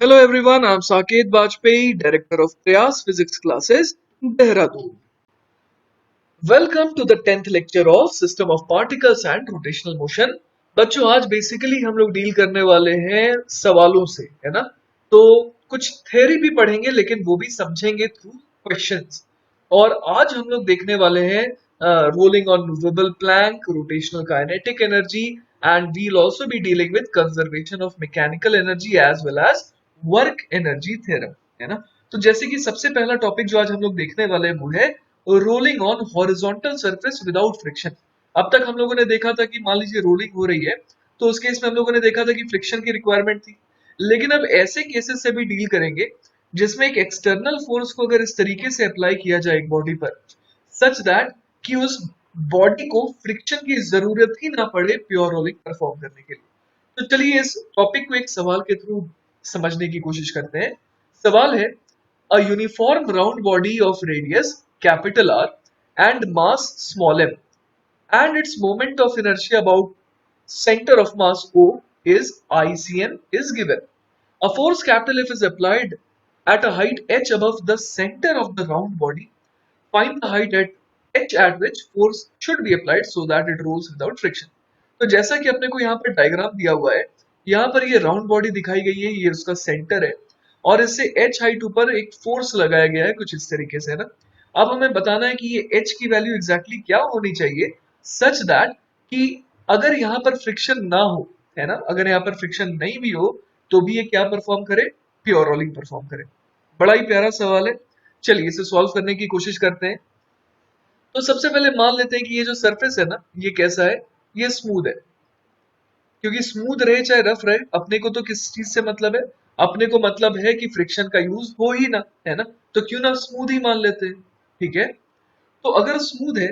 Hello everyone, I'm Saket Bajpayee, Director of Prayas Physics Classes, Dehradun. Welcome to the 10th lecture of System of Particles and Rotational Motion. बच्चों आज basically हम लोग deal करने वाले हैं सवालों से, है ना? तो कुछ थ्योरी भी पढ़ेंगे लेकिन वो भी समझेंगे थ्रू क्वेश्चंस। और आज हम लोग देखने वाले हैं rolling on movable plank, rotational kinetic energy and we'll also be dealing with conservation of mechanical energy as well as work energy theorem, है ना? तो जैसे कि सबसे पहला टॉपिक जो आज हम लोग देखने वाले हैं वो है rolling on horizontal surface without friction. अब तक हम लोगों ने देखा था कि मान लीजिए रोलिंग हो रही है तो उस केस में हम लोगों ने देखा था कि फ्रिक्शन की रिक्वायरमेंट थी, लेकिन अब ऐसे केसेस से भी डील करेंगे जिसमें एक एक्सटर्नल फोर्स को अगर इस तरीके से अप्लाई किया जाए एक बॉडी पर सच दैट कि उस बॉडी को फ्रिक्शन की जरूरत ही ना पड़े प्योर रोलिंग परफॉर्म करने के लिए। तो चलिए इस टॉपिक को एक सवाल के थ्रू समझने की कोशिश करते हैं। सवाल है, a uniform round body of radius capital R and mass small m and its moment of inertia about center of mass O is ICM is given. A force capital F is applied at a height h above the center of the round body. Find the height at h at which force should be applied so that it rolls without friction. तो जैसा कि अपने को यहाँ पर diagram दिया हुआ है, यहाँ पर ये राउंड बॉडी दिखाई गई है, ये उसका सेंटर है और इससे h हाइट ऊपर एक फोर्स लगाया गया है कुछ इस तरीके से, है ना? अब हमें बताना है कि ये h की वैल्यू एग्जैक्टली क्या होनी चाहिए सच दैट कि अगर यहाँ पर फ्रिक्शन ना हो, है ना, अगर यहाँ पर फ्रिक्शन नहीं भी हो तो भी ये क्या परफॉर्म करे, प्योर रोलिंग परफॉर्म करे। बड़ा ही प्यारा सवाल है, चलिए इसे सॉल्व करने की कोशिश करते हैं। तो सबसे पहले मान लेते हैं कि ये जो सरफेस है ना, ये कैसा है, ये स्मूथ है। क्योंकि स्मूथ रहे चाहे रफ रहे, अपने को तो किस चीज से मतलब है, अपने को मतलब है कि फ्रिक्शन का यूज हो ही ना, है ना? तो क्यों ना स्मूथ ही मान लेते हैं, ठीक है? तो अगर स्मूथ है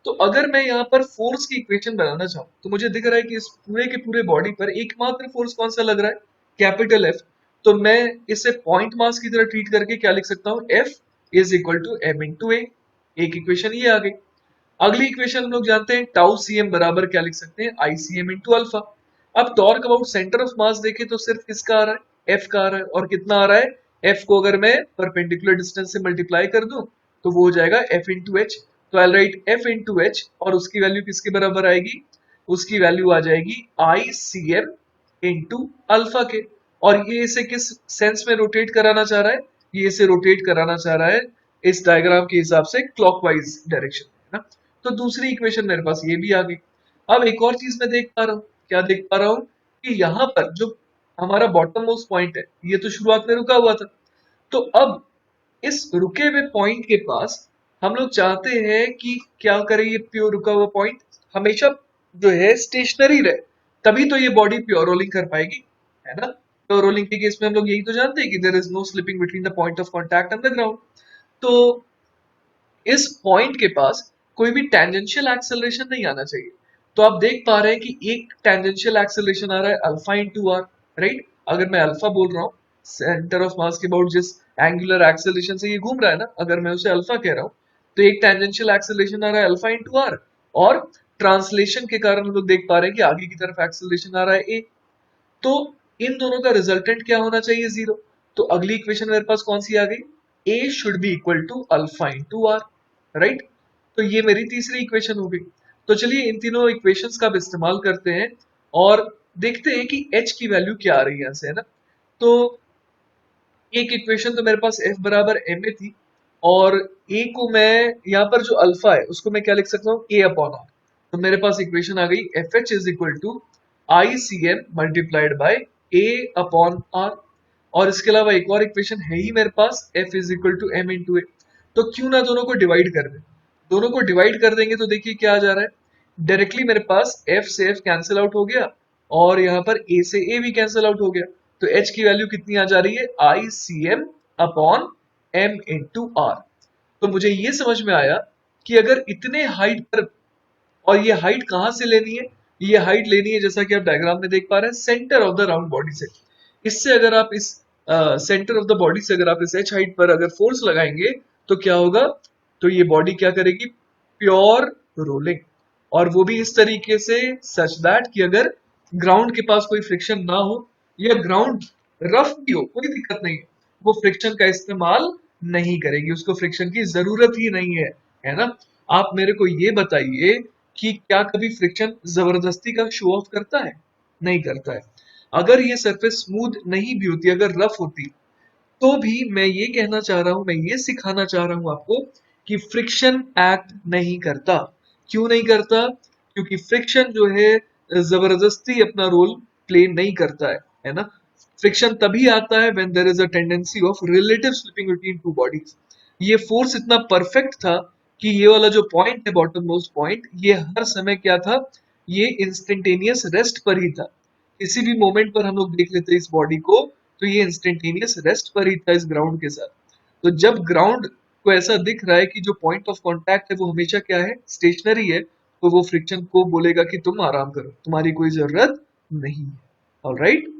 तो अगर मैं यहाँ पर फोर्स की इक्वेशन बनाना चाहूँ तो मुझे दिख रहा है कि इस पूरे के पूरे बॉडी पर एकमात्र फोर्स कौन सा लग रहा है, कैपिटल एफ। तो मैं इसे पॉइंट मास की तरह ट्रीट करके क्या लिख सकता हूँ, F is equal to M into A. एक इक्वेशन ये आ गई। अगली इक्वेशन हम लोग जानते हैं टाउ सी एम बराबर क्या लिख सकते हैं, आई सी एम इंटू अल्फा। अब टॉर्क अबाउट सेंटर ऑफ मास देखें तो सिर्फ किसका आ रहा है, एफ का आ रहा है। और कितना आ रहा है, एफ को अगर मैं परपेंडिकुलर डिस्टेंस से मल्टीप्लाई कर दूं तो वो हो जाएगा एफ इंटू एच। तो आई राइट एफ इंटू एच और उसकी वैल्यू किसके बराबर आएगी, उसकी वैल्यू आ जाएगी आई सी एम इंटू अल्फा के। और ये इसे किस सेंस में रोटेट कराना चाह रहा है, ये इसे रोटेट कराना चाह रहा है इस डायग्राम के हिसाब से क्लॉकवाइज डायरेक्शन में, है ना? तो दूसरी इक्वेशन मेरे पास ये भी आ गई। अब एक और चीज मैं देख पा रहा हूँ, क्या देख पा रहा हूँ कि यहाँ पर जो हमारा बॉटम मोस्ट पॉइंट है ये तो शुरुआत में रुका हुआ था। तो अब इस रुके हुए पॉइंट के पास हम लोग चाहते हैं कि क्या करे, ये प्योर रुका हुआ पॉइंट हमेशा जो है स्टेशनरी रहे, तभी तो ये बॉडी प्योर रोलिंग कर पाएगी, है ना? प्योर रोलिंग के केस में हम लोग यही तो जानते हैं कि there is no slipping between the point of contact and the ground. तो इस पॉइंट के पास कोई भी टेंजेंशियल एक्सेलरेशन नहीं आना चाहिए। तो आप देख पा रहे हैं कि एक टेंजेंशियल एक्सेलरेशन आ रहा है अल्फा इंटू आर, राइट? अगर मैं अल्फा बोल रहा हूँ, सेंटर ऑफ मास के अबाउट जिस एंगुलर एक्सेलरेशन से ये घूम रहा है ना, अगर मैं उसे अल्फा कह रहा हूँ तो एक टेंजेंशियल एक्सेलरेशन आ रहा है अल्फा इंटू आर। और ट्रांसलेशन के कारण हम लोग देख पा रहे हैं कि आगे की तरफ एक्सेलरेशन आ रहा है ए। तो इन दोनों का रिजल्टेंट क्या होना चाहिए, जीरो। तो अगली इक्वेशन मेरे पास कौन सी आ गई, A should be equal to alpha into R, right? तो ये मेरी तीसरी इक्वेशन हो गई। तो चलिए इन तीनों इक्वेशंस का अब इस्तेमाल करते हैं और देखते हैं कि एच की वैल्यू क्या आ रही है यहाँ से, है ना? तो एक इक्वेशन तो मेरे पास एफ बराबर एम ए थी और ए को मैं यहाँ पर जो अल्फा है उसको मैं क्या लिख सकता हूँ, ए अपॉन आर। तो मेरे पास इक्वेशन आ गई F H is equal to I C M multiplied by A upon R. और इसके अलावा एक और इक्वेशन है ही मेरे पास, F is equal to M into A. तो क्यों ना दोनों को डिवाइड कर दें, दोनों को डिवाइड कर देंगे तो देखिए क्या आ जा रहा है, डायरेक्टली मेरे पास एफ से एफ कैंसिल आउट हो गया और यहाँ पर ए से ए भी कैंसिल आउट हो गया। तो एच की वैल्यू कितनी आ जा रही है, I C M upon M into R. तो मुझे ये समझ में आया कि अगर इतने हाइट पर, और ये हाइट कहाँ से लेनी है, ये हाइट लेनी है जैसा कि आप डायग्राम में देख पा रहे हैं centre of the round body से। इससे अगर आप इस सेंटर ऑफ द बॉडी से अगर आप इस एच हाइट पर अगर फोर्स लगाएंगे तो क्या होगा, तो ये बॉडी क्या करेगी, प्योर रोलिंग। और वो भी इस तरीके से सच दैट कि अगर ग्राउंड के पास कोई फ्रिक्शन ना हो या ग्राउंड रफ भी हो कोई दिक्कत नहीं है, वो फ्रिक्शन का इस्तेमाल नहीं करेगी, उसको फ्रिक्शन की जरूरत ही नहीं है ना। आप मेरे को ये बताइए कि क्या कभी फ्रिक्शन जबरदस्ती का शो ऑफ करता है? नहीं करता है। अगर ये सरफेस स्मूथ नहीं भी होती, अगर रफ होती, तो भी मैं ये कहना चाह रहा हूं, मैं ये सिखाना चाह रहा हूं आपको कि फ्रिक्शन एक्ट नहीं करता। क्यों नहीं करता? क्योंकि फ्रिक्शन जो है जबरदस्ती अपना रोल प्ले नहीं करता है ना। फ्रिक्शन तभी आता है when there is a tendency of relative slipping between two bodies. ये फोर्स इतना परफेक्ट था कि ये वाला जो पॉइंट है, बॉटम मोस्ट पॉइंट, ये हर समय क्या था? ये इंस्टेंटेनियस रेस्ट पर ही था। किसी भी मोमेंट पर हम लोग देख लेते हैं इस बॉडी को, तो ये इंस्टेंटेनियस रेस्ट पर ही था इस ग्राउंड के साथ। तो जब ग्राउंड को ऐसा दिख रहा है कि जो पॉइंट ऑफ कांटेक्ट है वो हमेशा क्या है? स्टेशनरी है, तो वो फ्रिक्शन को बोलेगा कि तुम आराम करो, तुम्हारी कोई जरूरत नहीं है। ऑलराइट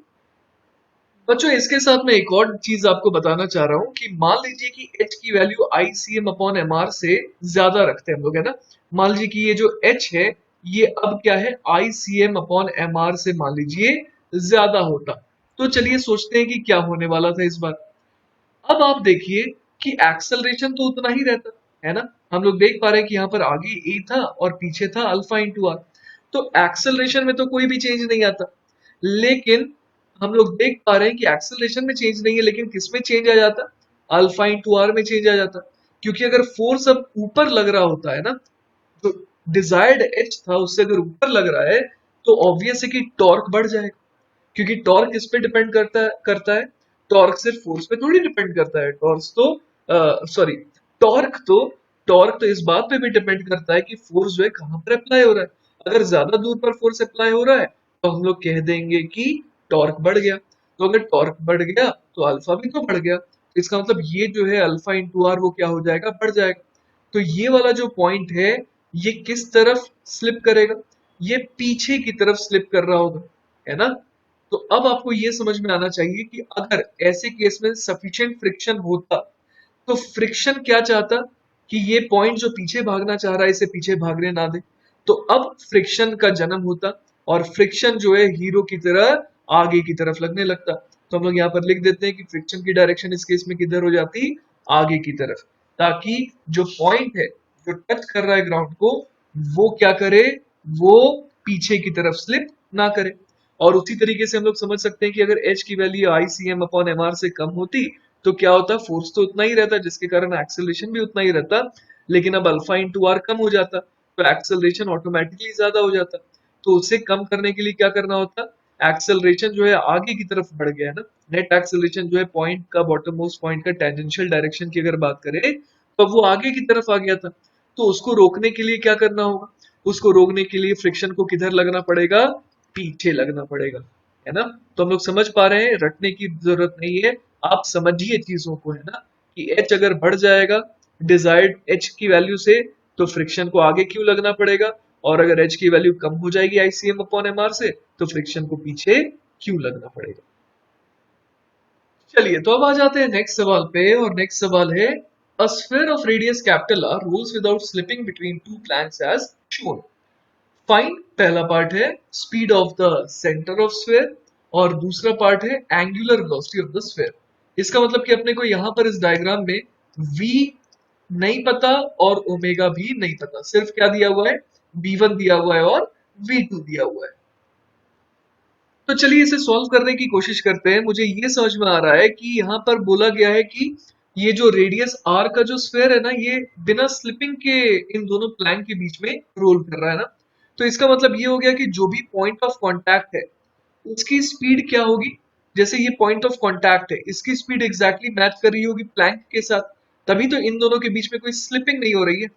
बच्चों, इसके साथ मैं एक और चीज आपको बताना चाह रहा हूं कि मान लीजिए कि h की वैल्यू ICM अपॉन MR से ज्यादा रखते हैं हम लोग, है ना। मान लीजिए कि ये जो h है, ये अब क्या है? ICM अपॉन MR से मान लीजिए ज्यादा होता, तो चलिए सोचते हैं कि क्या होने वाला था इस बार। अब आप देखिए कि एक्सेलरेशन तो उतना ही रहता है ना। हम लोग देख पा रहे हैं कि यहाँ पर आगे ए था और पीछे था अल्फा इंटू आर, तो एक्सेलरेशन में तो कोई भी चेंज नहीं आता। लेकिन हम लोग देख पा रहे हैं कि एक्सेलरेशन में चेंज नहीं है, लेकिन किस में चेंज आ जाता? अल्फा इंटू आर में चेंज आ जाता। क्योंकि अगर फोर्स अब ऊपर लग रहा होता है ना, जो डिजायर्ड एच था उससे अगर ऊपर लग रहा है, तो ऑब्वियस है कि टॉर्क बढ़ जाएगा। क्योंकि टॉर्क किस पे डिपेंड करता है? टॉर्क सिर्फ फोर्स पे थोड़ी डिपेंड करता है। टॉर्क तो सॉरी टॉर्क तो टॉर्क तो इस बात पे भी डिपेंड करता है कि फोर्स जो है कहाँ पर अप्लाई हो रहा है। अगर ज्यादा दूर पर फोर्स अप्लाई हो रहा है, तो हम लोग कह देंगे कि टॉर्क बढ़ गया। तो अगर टॉर्क बढ़ गया तो अल्फा भी तो बढ़ गया, तो इसका मतलब ये जो है अल्फा इंटू आर वो क्या हो जाएगा? बढ़ जाएगा। तो ये वाला जो पॉइंट है, ये किस तरफ स्लिप करेगा? ये पीछे की तरफ स्लिप कर रहा होगा, है ना। तो अब आपको ये समझ में आना चाहिए कि अगर ऐसे केस में सफिशिएंट फ्रिक्शन होता, तो फ्रिक्शन क्या चाहता? कि ये पॉइंट जो पीछे भागना चाह रहा है इसे पीछे भागने ना दे। तो अब फ्रिक्शन का जन्म होता, और फ्रिक्शन जो है हीरो की तरह आगे की तरफ लगने लगता। तो हम लोग यहाँ पर लिख देते हैं कि फ्रिक्शन की डायरेक्शन इस केस में किधर हो जाती? आगे की तरफ। ताकि जो पॉइंट है, जो टच कर रहा है ग्राउंड को, वो क्या करे? वो पीछे की तरफ स्लिप ना करे। और उसी तरीके से हम लोग समझ सकते हैं कि अगर h की वैल्यू ICM अपॉन MR से कम होती, तो क्या होता? फोर्स तो उतना ही रहता, जिसके कारण एक्सेलरेशन भी उतना ही रहता। लेकिन अब अल्फा इंटू आर कम हो जाता, तो एक्सेलरेशन ऑटोमेटिकली ज्यादा हो जाता। तो उसे कम करने के लिए क्या करना होता? एक्सेलरेशन जो है आगे की तरफ बढ़ गया है ना। नेट एक्सेलरेशन जो है पॉइंट का, बॉटम मोस्ट पॉइंट का टेंजेंशियल डायरेक्शन की अगर बात करें, तो वो आगे की तरफ आ गया था। तो उसको रोकने के लिए क्या करना होगा? उसको रोकने के लिए फ्रिक्शन को किधर लगना पड़ेगा? पीछे लगना पड़ेगा, है ना। तो हम लोग समझ पा रहे हैं, रटने की जरूरत नहीं है। आप समझिए चीजों को, है ना, कि एच अगर बढ़ जाएगा डिजायर्ड एच की वैल्यू से, तो फ्रिक्शन को आगे क्यों लगना पड़ेगा? और अगर एच की वैल्यू कम हो जाएगी ICM अपॉन MR से, तो फ्रिक्शन को पीछे क्यों लगना पड़ेगा? चलिए, तो अब आ जाते हैं नेक्स्ट सवाल पे, और नेक्स्ट सवाल है, a sphere of radius capital R rolls without slipping between two planks as shown. Fine, पहला पार्ट है speed of the centre of sphere, और दूसरा पार्ट है angular velocity of the sphere. इसका मतलब कि अपने को यहाँ पर इस डायग्राम में v नहीं पता और ओमेगा भी नहीं पता, सिर्फ क्या दिया हुआ है? v1 दिया हुआ है और v2 दिया हुआ है। तो चलिए इसे सॉल्व करने की कोशिश करते हैं। मुझे ये समझ में आ रहा है कि यहाँ पर बोला गया है कि ये जो रेडियस r का जो स्फीयर है ना, ये बिना स्लिपिंग के इन दोनों प्लैंक के बीच में रोल कर रहा है ना। तो इसका मतलब ये हो गया कि जो भी पॉइंट ऑफ कांटेक्ट है, उसकी स्पीड क्या होगी? जैसे ये पॉइंट ऑफ कांटेक्ट है, इसकी स्पीड एग्जैक्टली मैच कर रही होगी प्लैंक के साथ, तभी तो इन दोनों के बीच में कोई स्लिपिंग नहीं हो रही है।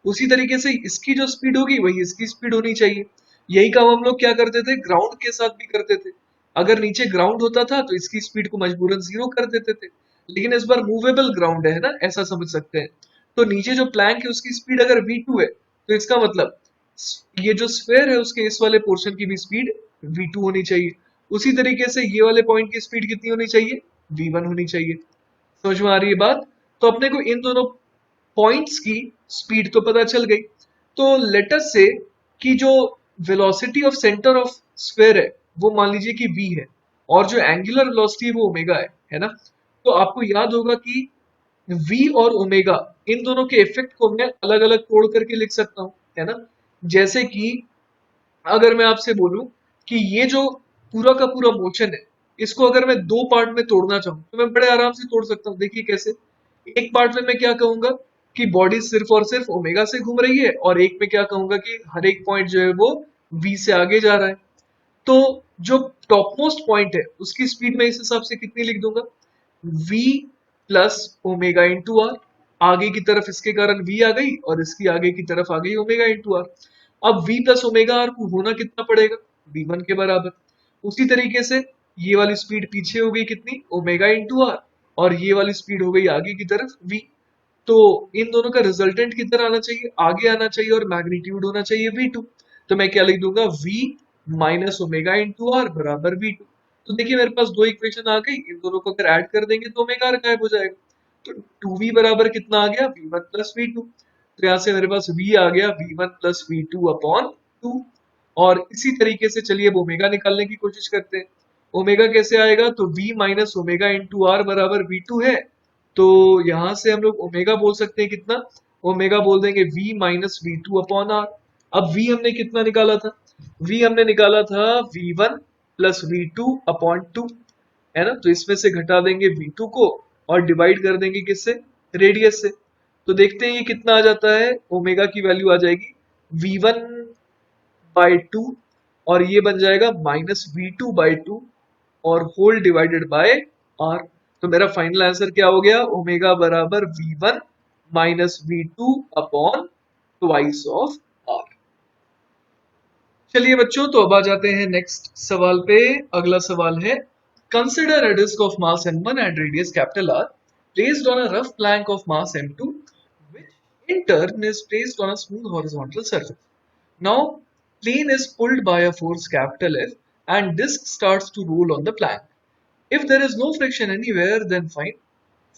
उसी तरीके से इसकी जो स्पीड होगी वही इसकी स्पीड होनी चाहिए। यही काम हम लोग क्या करते थे? ग्राउंड के साथ भी करते थे। अगर नीचे ग्राउंड होता था तो इसकी स्पीड को मजबूरन जीरो कर देते थे। लेकिन इस बार मूवेबल ग्राउंड है ना, ऐसा समझ सकते हैं। तो नीचे जो प्लैंक है उसकी स्पीड अगर v2 है, तो इसका मतलब ये जो स्फीयर है उसके इस वाले पोर्शन की भी स्पीड v2 होनी चाहिए। उसी तरीके से ये वाले पॉइंट की स्पीड कितनी होनी चाहिए? v1 होनी चाहिए। समझ में आ रही है बात? तो अपने को इन दोनों पॉइंट्स की स्पीड तो पता चल गई। तो लेट अस से कि जो velocity of centre of sphere है वो मान लीजिए कि v है, और जो एंगुलर वेलोसिटी है वो ओमेगा है ना। तो आपको याद होगा कि v और ओमेगा इन दोनों के इफेक्ट को मैं अलग अलग तोड़ करके लिख सकता हूँ, है ना। जैसे कि अगर मैं आपसे बोलूं कि ये जो पूरा का पूरा मोशन है, इसको अगर मैं दो पार्ट में तोड़ना चाहूँ तो मैं बड़े आराम से तोड़ सकता हूँ। देखिए कैसे। एक पार्ट में मैं क्या कहूंगा कि बॉडी सिर्फ और सिर्फ ओमेगा से घूम रही है, और एक में क्या कहूंगा कि हर एक पॉइंट जो है वो v से आगे जा रहा है। तो जो टॉप मोस्ट पॉइंट है उसकी स्पीड मैं इस हिसाब से कितनी लिख दूंगा, v plus omega into R. आगे की तरफ इसके कारण v आ गई और इसकी आगे की तरफ आ गई ओमेगा इंटू आर। अब v प्लस ओमेगा आर को होना कितना पड़ेगा, v1 के बराबर। उसी तरीके से ये वाली स्पीड पीछे हो गई कितनी, ओमेगा इंटू आर, और ये वाली स्पीड हो गई आगे की तरफ v। तो इन दोनों का रिजल्टेंट किधर आना चाहिए, आगे आना चाहिए, और मैग्नीट्यूड होना चाहिए v2। तो मैं क्या लिख दूंगा, v minus omega into R बराबर v2। तो देखिए मेरे पास दो इक्वेशन आ गई, इन दोनों को अगर ऐड कर देंगे तो ओमेगा आर गायब हो जाएगा। तो 2v बराबर कितना आ गया, v1 प्लस v2। तो यहाँ से मेरे पास v आ गया v1 प्लस v2 अपॉन 2। और इसी तरीके से चलिए अब ओमेगा निकालने की कोशिश करते हैं। ओमेगा कैसे आएगा, तो v minus omega into R बराबर v2 है। तो यहां से हम लोग ओमेगा बोल सकते हैं कितना, ओमेगा बोल देंगे v minus V two upon R. अब v हमने कितना निकाला था, v हमने निकाला था v1 plus V two upon two, है ना। तो इसमें से घटा देंगे v2 को और डिवाइड कर देंगे किससे, रेडियस से। तो देखते हैं ये कितना आ जाता है, ओमेगा की वैल्यू आ जाएगी v1 बाई टू, और ये बन जाएगा माइनस v2 बाई टू, और होल डिवाइडेड बाय आर। तो मेरा फाइनल आंसर क्या हो गया, ओमेगा बराबर v1 minus v2 upon twice of R. चलिए बच्चों, तो अब आ जाते हैं नेक्स्ट सवाल पे। अगला सवाल है, consider a disc of mass m1 and radius capital R placed on a rough plank of mass m2 which in turn is placed on a smooth horizontal surface. Now plane is pulled by a force capital F and disc starts to roll on the plank. If there is no friction anywhere, then find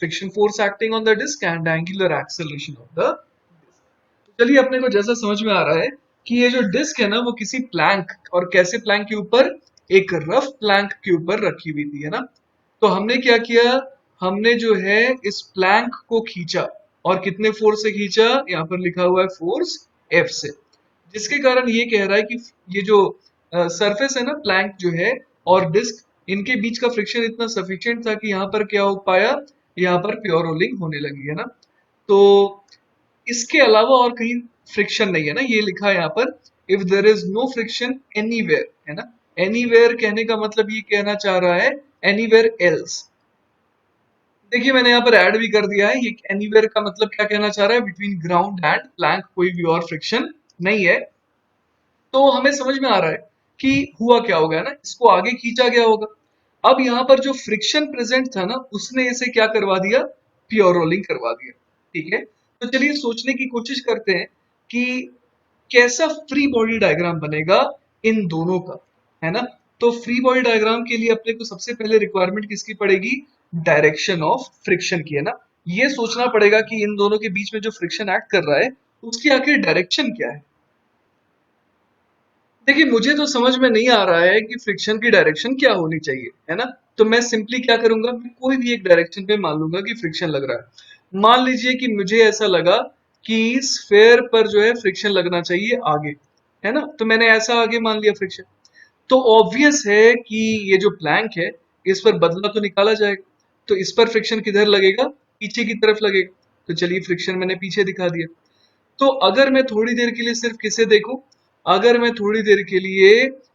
friction force acting on the disc and angular acceleration of the disc. चलिए अपने को जैसा समझ में आ रहा है कि ये जो डिस्क है ना वो किसी प्लैंक, और कैसे प्लैंक के ऊपर, एक रफ प्लैंक के ऊपर रखी हुई थी, है ना। तो हमने क्या किया, हमने जो है इस प्लैंक को खींचा, और कितने फोर्स से खींचा, यहाँ पर लिखा हुआ है फोर्स F से, जिसके कारण ये कह रहा है कि ये जो सरफेस है ना प्लैंक जो है और डिस्क, इनके बीच का फ्रिक्शन इतना सफिशिएंट था कि यहाँ पर क्या हो पाया, यहाँ पर प्योर रोलिंग होने लगी, है ना। तो इसके अलावा और कहीं फ्रिक्शन नहीं है ना, ये लिखा है यहाँ पर if there is no friction anywhere, है ना। एनीवेयर कहने का मतलब ये कहना चाह रहा है एनीवेयर एल्स। देखिए मैंने यहाँ पर ऐड भी कर दिया है, ये एनीवेयर का मतलब क्या कहना चाह रहा है, बिटवीन ग्राउंड एंड प्लैंक कोई भी और फ्रिक्शन नहीं है। तो हमें समझ में आ रहा है कि हुआ क्या होगा, है ना, इसको आगे खींचा गया होगा। अब यहाँ पर जो फ्रिक्शन प्रेजेंट था ना, उसने इसे क्या करवा दिया, प्योर रोलिंग करवा दिया। ठीक है, तो चलिए सोचने की कोशिश करते हैं कि कैसा फ्री बॉडी डायग्राम बनेगा इन दोनों का, है ना। तो फ्री बॉडी डायग्राम के लिए अपने को सबसे पहले रिक्वायरमेंट किसकी पड़ेगी, डायरेक्शन ऑफ फ्रिक्शन की, है ना। ये सोचना पड़ेगा कि इन दोनों के बीच में जो फ्रिक्शन एक्ट कर रहा है उसकी आखिर डायरेक्शन क्या है। देखिए मुझे तो समझ में नहीं आ रहा है कि फ्रिक्शन की डायरेक्शन क्या होनी चाहिए, है ना। तो मैं सिंपली क्या करूंगा, मैं कोई भी एक डायरेक्शन पे मान लूंगा कि फ्रिक्शन लग रहा है। मान लीजिए कि मुझे ऐसा लगा कि स्फेयर पर जो है फ्रिक्शन लगना चाहिए आगे, है ना। तो मैंने ऐसा आगे मान लिया फ्रिक्शन। तो ऑब्वियस है कि ये जो प्लैंक है इस पर बदला तो निकाला जाएगा। तो इस पर फ्रिक्शन किधर लगेगा, पीछे की तरफ लगेगा। तो चलिए फ्रिक्शन मैंने पीछे दिखा दिया। तो अगर मैं थोड़ी देर के लिए सिर्फ किसे देखूं, अगर मैं थोड़ी देर के लिए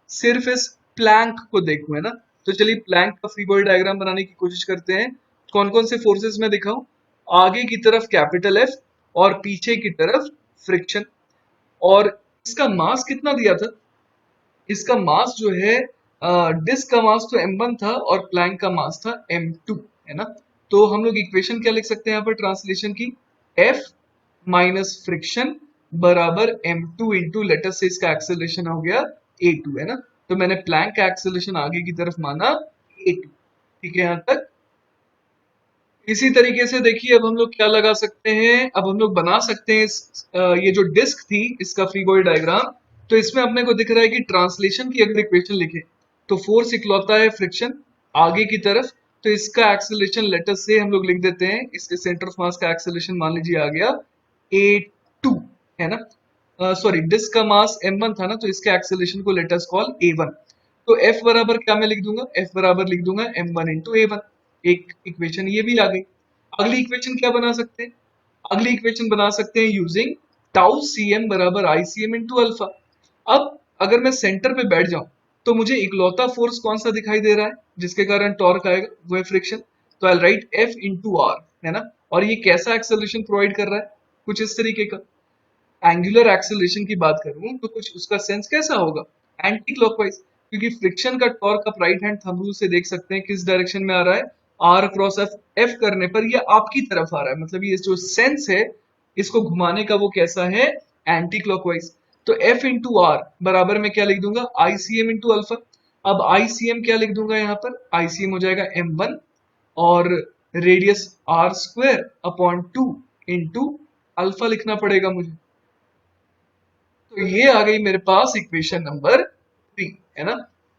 सिर्फ इस प्लैंक को देखूं, है ना। तो चलिए प्लैंक का फ्री बॉडी डायग्राम बनाने की कोशिश करते हैं। कौन कौन से फोर्सेस मैं दिखाऊं, आगे की तरफ कैपिटल एफ और पीछे की तरफ फ्रिक्शन। और इसका मास कितना दिया था, इसका मास जो है डिस्क का मास तो m1 था और प्लैंक का मास था m2, है ना। तो हम लोग इक्वेशन क्या लिख सकते हैं यहाँ पर ट्रांसलेशन की, F माइनस फ्रिक्शन बराबर m2 इंटू लेटर से इसका एक्सेलरेशन हो गया a2, है ना। तो मैंने प्लैंक का एक्सेलरेशन आगे की तरफ माना a2। ठीक है यहाँ तक। इसी तरीके से देखिए अब हम लोग क्या लगा सकते हैं, अब हम लोग बना सकते हैं ये जो डिस्क थी इसका फ्री बॉडी डायग्राम। तो इसमें अपने को दिख रहा है कि ट्रांसलेशन की अगर इक्वेशन लिखे तो फोर्स इकलौता है फ्रिक्शन, आगे की तरफ, तो इसका एक्सेलरेशन लेटर से हम लोग लिख देते हैं, इसके सेंटर ऑफ मास का एक्सेलरेशन मान लीजिए आ गया a2, है ना। सॉरी, डिस्क का मास m1 था ना, तो इसके एक्सेलरेशन को लेट अस कॉल a1। तो f बराबर क्या मैं लिख दूंगा, f बराबर लिख दूंगा m1 इंटू a1। एक इक्वेशन ये भी आ गई। अगली इक्वेशन क्या बना सकते हैं, अगली इक्वेशन बना सकते हैं यूजिंग टाउ सी एम बराबर आई सी एम इंटू अल्फा। अब अगर मैं सेंटर पे बैठ जाऊं तो मुझे इकलौता फोर्स कौन सा दिखाई दे रहा है जिसके कारण टॉर्क आएगा, वो है फ्रिक्शन। तो आई राइट एफ इंटू आर, है ना। और ये कैसा एक्सेलरेशन प्रोवाइड कर रहा है, कुछ इस तरीके का। एंगुलर एक्सेलरेशन की बात करूं तो कुछ उसका सेंस कैसा होगा, एंटी क्लॉकवाइज, क्योंकि फ्रिक्शन का टॉर्क आप राइट हैंड थंब रूल से देख सकते हैं किस डायरेक्शन में आ रहा है, आर क्रॉस एफ। एफ करने पर ये आपकी तरफ आ रहा है, मतलब ये जो सेंस है इसको घुमाने का वो कैसा है, एंटी क्लॉकवाइज। तो एफ इंटू आर बराबर में क्या लिख दूंगा, आई सी एम इंटू अल्फा। अब आई सी एम क्या लिख दूंगा यहाँ पर, आई सी एम हो जाएगा एम वन और radius R square upon two into alpha लिखना पड़ेगा मुझे। तो ये आ गई मेरे पास इक्वेशन नंबर 3, है ना।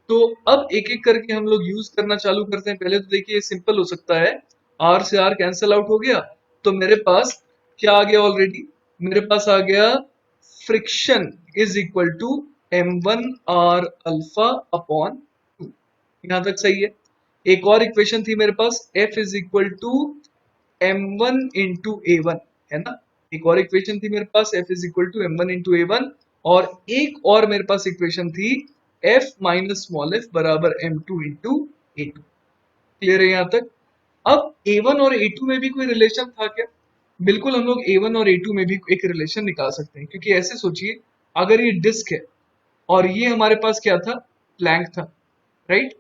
तो अब एक एक करके हम लोग यूज करना चालू करते हैं। पहले तो देखिए सिंपल हो सकता है, आर से आर कैंसिल आउट हो गया, तो मेरे पास क्या आ गया ऑलरेडी, मेरे पास आ गया friction is equal to M one R alpha upon two. यहां तक सही है। एक और इक्वेशन थी मेरे पास, F is equal to M one into A one, है ना। एक और इक्वेशन थी मेरे पास, F is equal to M one into A one. और एक और मेरे पास इक्वेशन थी, एफ माइनस स्मॉल एफ बराबर M two into A two. Clear है यहाँ तक। अब ए वन और ए टू में भी कोई रिलेशन था क्या, बिल्कुल हम लोग ए वन और ए टू में भी एक रिलेशन निकाल सकते हैं, क्योंकि ऐसे सोचिए, अगर ये डिस्क है और ये हमारे पास क्या था, प्लैंक था, राइट।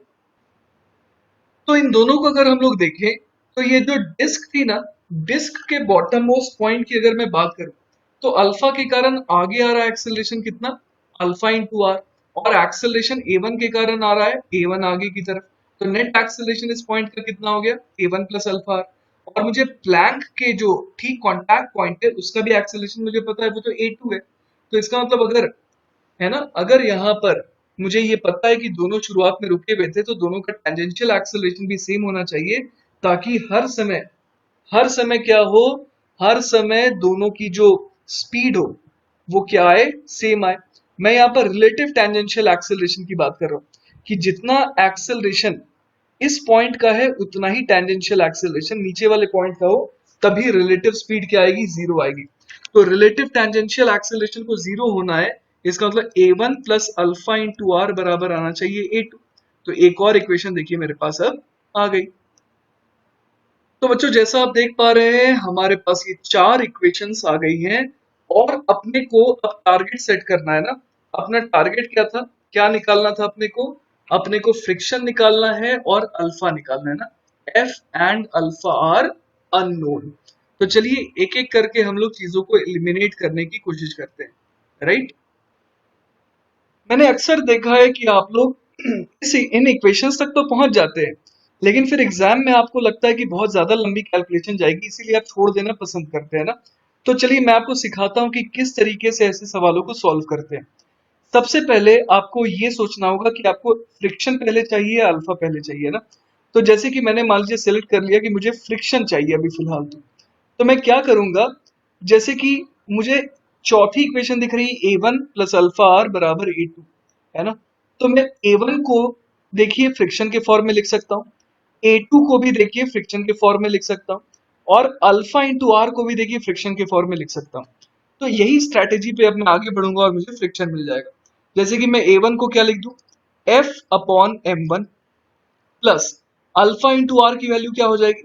तो इन दोनों को अगर हम लोग देखें तो ये जो डिस्क थी ना, डिस्क के बॉटम मोस्ट पॉइंट की अगर मैं बात करूं तो अल्फा के कारण आगे आ रहा है एक्सेलरेशन कितना, अल्फा इंटू आर। और एक्सेलरेशन ए वन के कारण आ रहा है ए वन आगे की तरफ। तो नेट एक्सेलरेशन इस पॉइंट का कितना हो गया, ए वन प्लस अल्फा आर। और मुझे प्लैंक के जो ठीक कॉन्टैक्ट पॉइंट है उसका भी एक्सेलरेशन मुझे पता है, वो तो ए टू है। तो इसका मतलब अगर, है ना, अगर यहाँ पर मुझे ये पता है कि दोनों शुरुआत में रुके हुए थे तो दोनों का टेंजेंशियल एक्सेलरेशन भी सेम होना चाहिए, ताकि हर समय क्या हो, हर समय दोनों की जो स्पीड हो वो क्या आए, सेम आए। मैं यहाँ पर रिलेटिव टेंजेंशियल एक्सेलरेशन की बात कर रहा हूँ कि जितना एक्सेलरेशन इस पॉइंट का है उतना ही टेंजेंशियल एक्सेलरेशन नीचे वाले पॉइंट का हो, तभी रिलेटिव स्पीड क्या आएगी, जीरो आएगी। तो रिलेटिव टेंजेंशियल एक्सेलरेशन को जीरो होना है, इसका मतलब A one plus alpha into R बराबर आना चाहिए ए टू। तो एक और इक्वेशन देखिए मेरे पास अब आ गई। तो बच्चों जैसा आप देख पा रहे हैं हमारे पास ये चार इक्वेशंस आ गई हैं, और अपने को अब टारगेट सेट करना है ना। अपना टारगेट क्या था, क्या निकालना था अपने को फ्रिक्शन निकालना है और अल्फा निकालना है ना। F and alpha are unknown. तो चलिए एक एक करके हम लोग चीजों को एलिमिनेट करने की कोशिश करते हैं, राइट। मैंने अक्सर देखा है कि आप लोग इन इक्वेशंस तक तो पहुंच जाते हैं, लेकिन फिर एग्जाम में आपको लगता है कि बहुत ज्यादा लंबी कैलकुलेशन जाएगी, इसीलिए आप छोड़ देना पसंद करते हैं ना। तो चलिए मैं आपको सिखाता हूँ कि किस तरीके से ऐसे सवालों को सॉल्व करते हैं। सबसे पहले आपको ये सोचना होगा कि आपको फ्रिक्शन पहले चाहिए या अल्फा पहले चाहिए ना। तो जैसे कि मैंने मान लीजिए सेलेक्ट कर लिया कि मुझे फ्रिक्शन चाहिए अभी फिलहाल, तो मैं क्या करूंगा, जैसे कि मुझे चौथी इक्वेशन दिख रही है ए वन प्लस अल्फा आर बराबर ए टू, है ना। तो मैं ए वन को देखिए फ्रिक्शन के फॉर्म में लिख सकता हूँ, ए टू को भी देखिए फ्रिक्शन के फॉर्म में लिख सकता हूँ, और अल्फा इंटू आर को भी देखिए फ्रिक्शन के फॉर्म में लिख सकता हूँ। तो यही स्ट्रैटेजी पे अब मैं आगे बढ़ूंगा और मुझे फ्रिक्शन मिल जाएगा। जैसे कि मैं ए वन को क्या लिख दूं, F upon M one plus alpha into R की वैल्यू क्या हो जाएगी,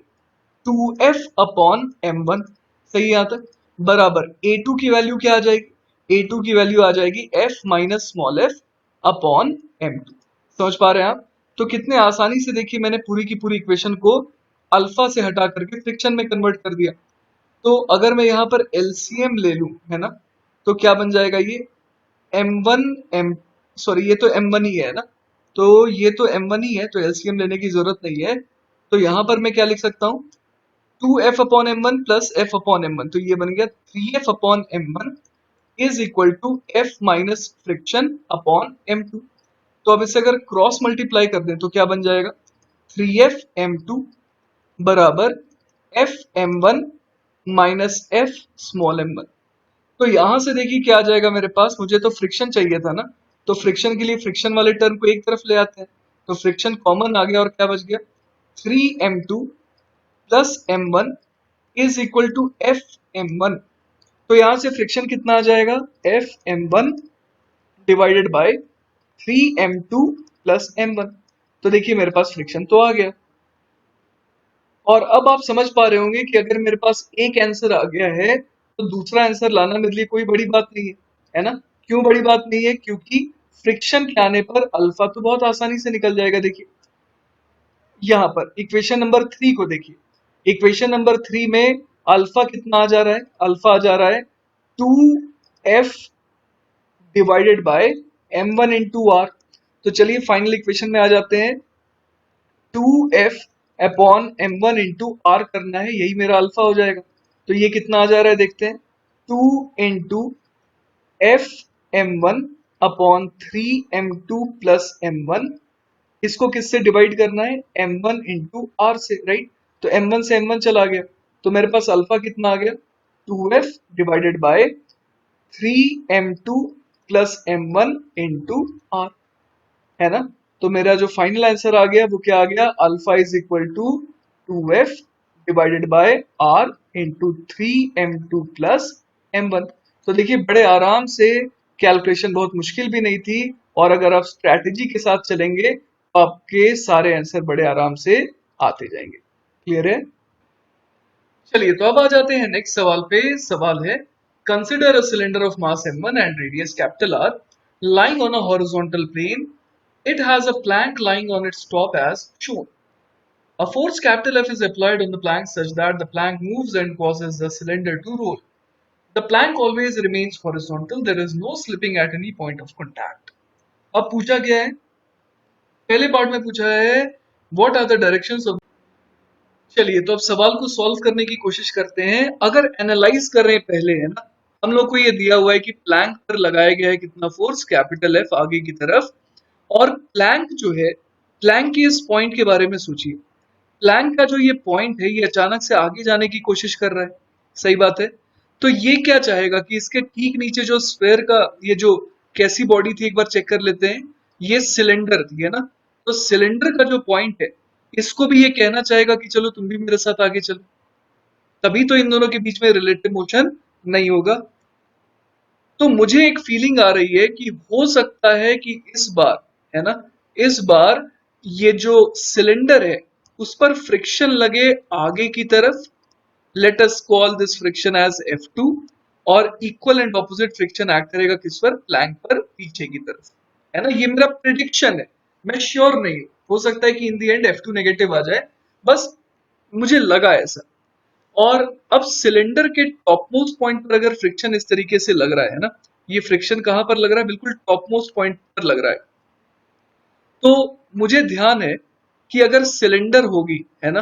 two F upon M one. सही है यहाँ तक। बराबर ए टू की वैल्यू क्या आ जाएगी, ए टू की वैल्यू आ जाएगी F minus small F upon M two. समझ पा रहे हैं आप। तो कितने आसानी से देखिए मैंने पूरी की पूरी इक्वेशन को अल्फा से हटा करके फ्रिक्शन में कन्वर्ट कर दिया। तो अगर मैं यहाँ पर एलसीएम ले लूं, है ना, तो क्या बन जाएगा ये एम वन एम, सॉरी ये तो एम वन ही है ना, तो ये तो एम वन ही है, तो एलसीएम लेने की जरूरत नहीं है। तो यहाँ पर मैं क्या लिख सकता हूँ, two F upon M one plus F upon M one, तो ये बन गया three F upon M one is equal to F minus friction upon M two. तो अब इसे अगर क्रॉस मल्टीप्लाई कर दें तो क्या बन जाएगा, 3f m2 बराबर f m1 minus f small m1। तो यहां से देखिए क्या आ जाएगा मेरे पास, मुझे तो फ्रिक्शन चाहिए था ना, तो फ्रिक्शन के लिए फ्रिक्शन वाले टर्म को एक तरफ ले आते हैं, तो फ्रिक्शन कॉमन आ गया और क्या बच गया, 3m2 plus m1 is equal to f m1। तो यहां से फ्रिक्शन कितना आ जाएगा, f m1 divided by 3m2 plus m1। तो देखिए मेरे पास फ्रिक्शन तो आ गया। और अब आप समझ पा रहे होंगे कि अगर मेरे पास एक आंसर आ गया है तो दूसरा आंसर लाना मेरे लिए कोई बड़ी बात नहीं है ना। क्यों बड़ी बात नहीं है, क्योंकि फ्रिक्शन के आने पर अल्फा तो बहुत आसानी से निकल जाएगा। देखिए यहाँ पर इक्वेशन नंबर 3 को देखिए, इक्वेशन नंबर 3 में अल्फा कितना आ जा रहा है, अल्फा आ जा रहा है 2f divided bye m1 into R. तो चलिए फाइनल इक्वेशन में आ जाते हैं, 2f upon m1 into are करना है, यही मेरा अल्फा हो जाएगा। तो ये कितना आ जा रहा है देखते हैं, 2 into F m1 upon 3m2 plus m1। इसको किससे डिवाइड करना है, m1 इंटू आर से, राइट। तो m1 से m1 चला गया, तो मेरे पास अल्फा कितना आ गया, 2f divided by 3m2 plus m1 into R, है ना। तो मेरा जो फाइनल आंसर आ गया वो क्या आ गया, alpha is equal to 2f divided by r into 3m2 plus m1। तो देखिए बड़े आराम से, कैलकुलेशन बहुत मुश्किल भी नहीं थी, और अगर आप स्ट्रैटेजी के साथ चलेंगे तो आपके सारे आंसर बड़े आराम से आते जाएंगे। क्लियर है। चलिए तो अब आ जाते हैं नेक्स्ट सवाल पे। सवाल है, consider a cylinder of mass m1 and radius capital R lying on a horizontal plane. It has a plank lying on its top as shown. A force capital F is applied on the plank such that the plank moves and causes the cylinder to roll. The plank always remains horizontal. There is no slipping at any point of contact. अब पूछा गया है, पहले part में पूछा है what are the directions of. चलिए तो अब सवाल को सॉल्व करने की कोशिश करते हैं। अगर एनालाइज कर रहे हैं पहले, है ना, हम लोग को ये दिया हुआ है कि प्लैंक पर लगाया गया है कितना फोर्स, कैपिटल एफ आगे की तरफ, और प्लैंक जो है, प्लैंक के इस पॉइंट के बारे में सोचिए। प्लैंक का जो ये पॉइंट है ये अचानक से आगे जाने की कोशिश कर रहा है, सही बात है। तो ये क्या चाहेगा कि इसके ठीक नीचे जो स्फेयर का ये जो कैसी बॉडी थी एक बार चेक कर लेते हैं, ये सिलेंडर थी, है ना। तो सिलेंडर का जो पॉइंट है इसको भी ये कहना चाहेगा कि चलो तुम भी मेरे साथ आगे चलो, तभी तो इन दोनों के बीच में रिलेटिव मोशन नहीं होगा। तो मुझे एक फीलिंग आ रही है कि हो सकता है कि इस बार, है ना, इस बार ये जो सिलेंडर है उस पर फ्रिक्शन लगे आगे की तरफ। Let us call this friction as F2, और equal and opposite friction act करेगा किस पर, प्लैंक पर पीछे की तरफ, है ना। ये मेरा प्रिडिक्शन है, मैं श्योर नहीं हूं, हो सकता है कि इन दी एंड F2 नेगेटिव आ जाए, बस मुझे लगा ऐसा। और अब सिलेंडर के टॉप मोस्ट पॉइंट पर अगर फ्रिक्शन इस तरीके से लग रहा है ना, ये फ्रिक्शन कहां पर लग रहा है, बिल्कुल टॉप मोस्ट पॉइंट पर लग रहा है। तो मुझे ध्यान है कि अगर सिलेंडर होगी, है ना,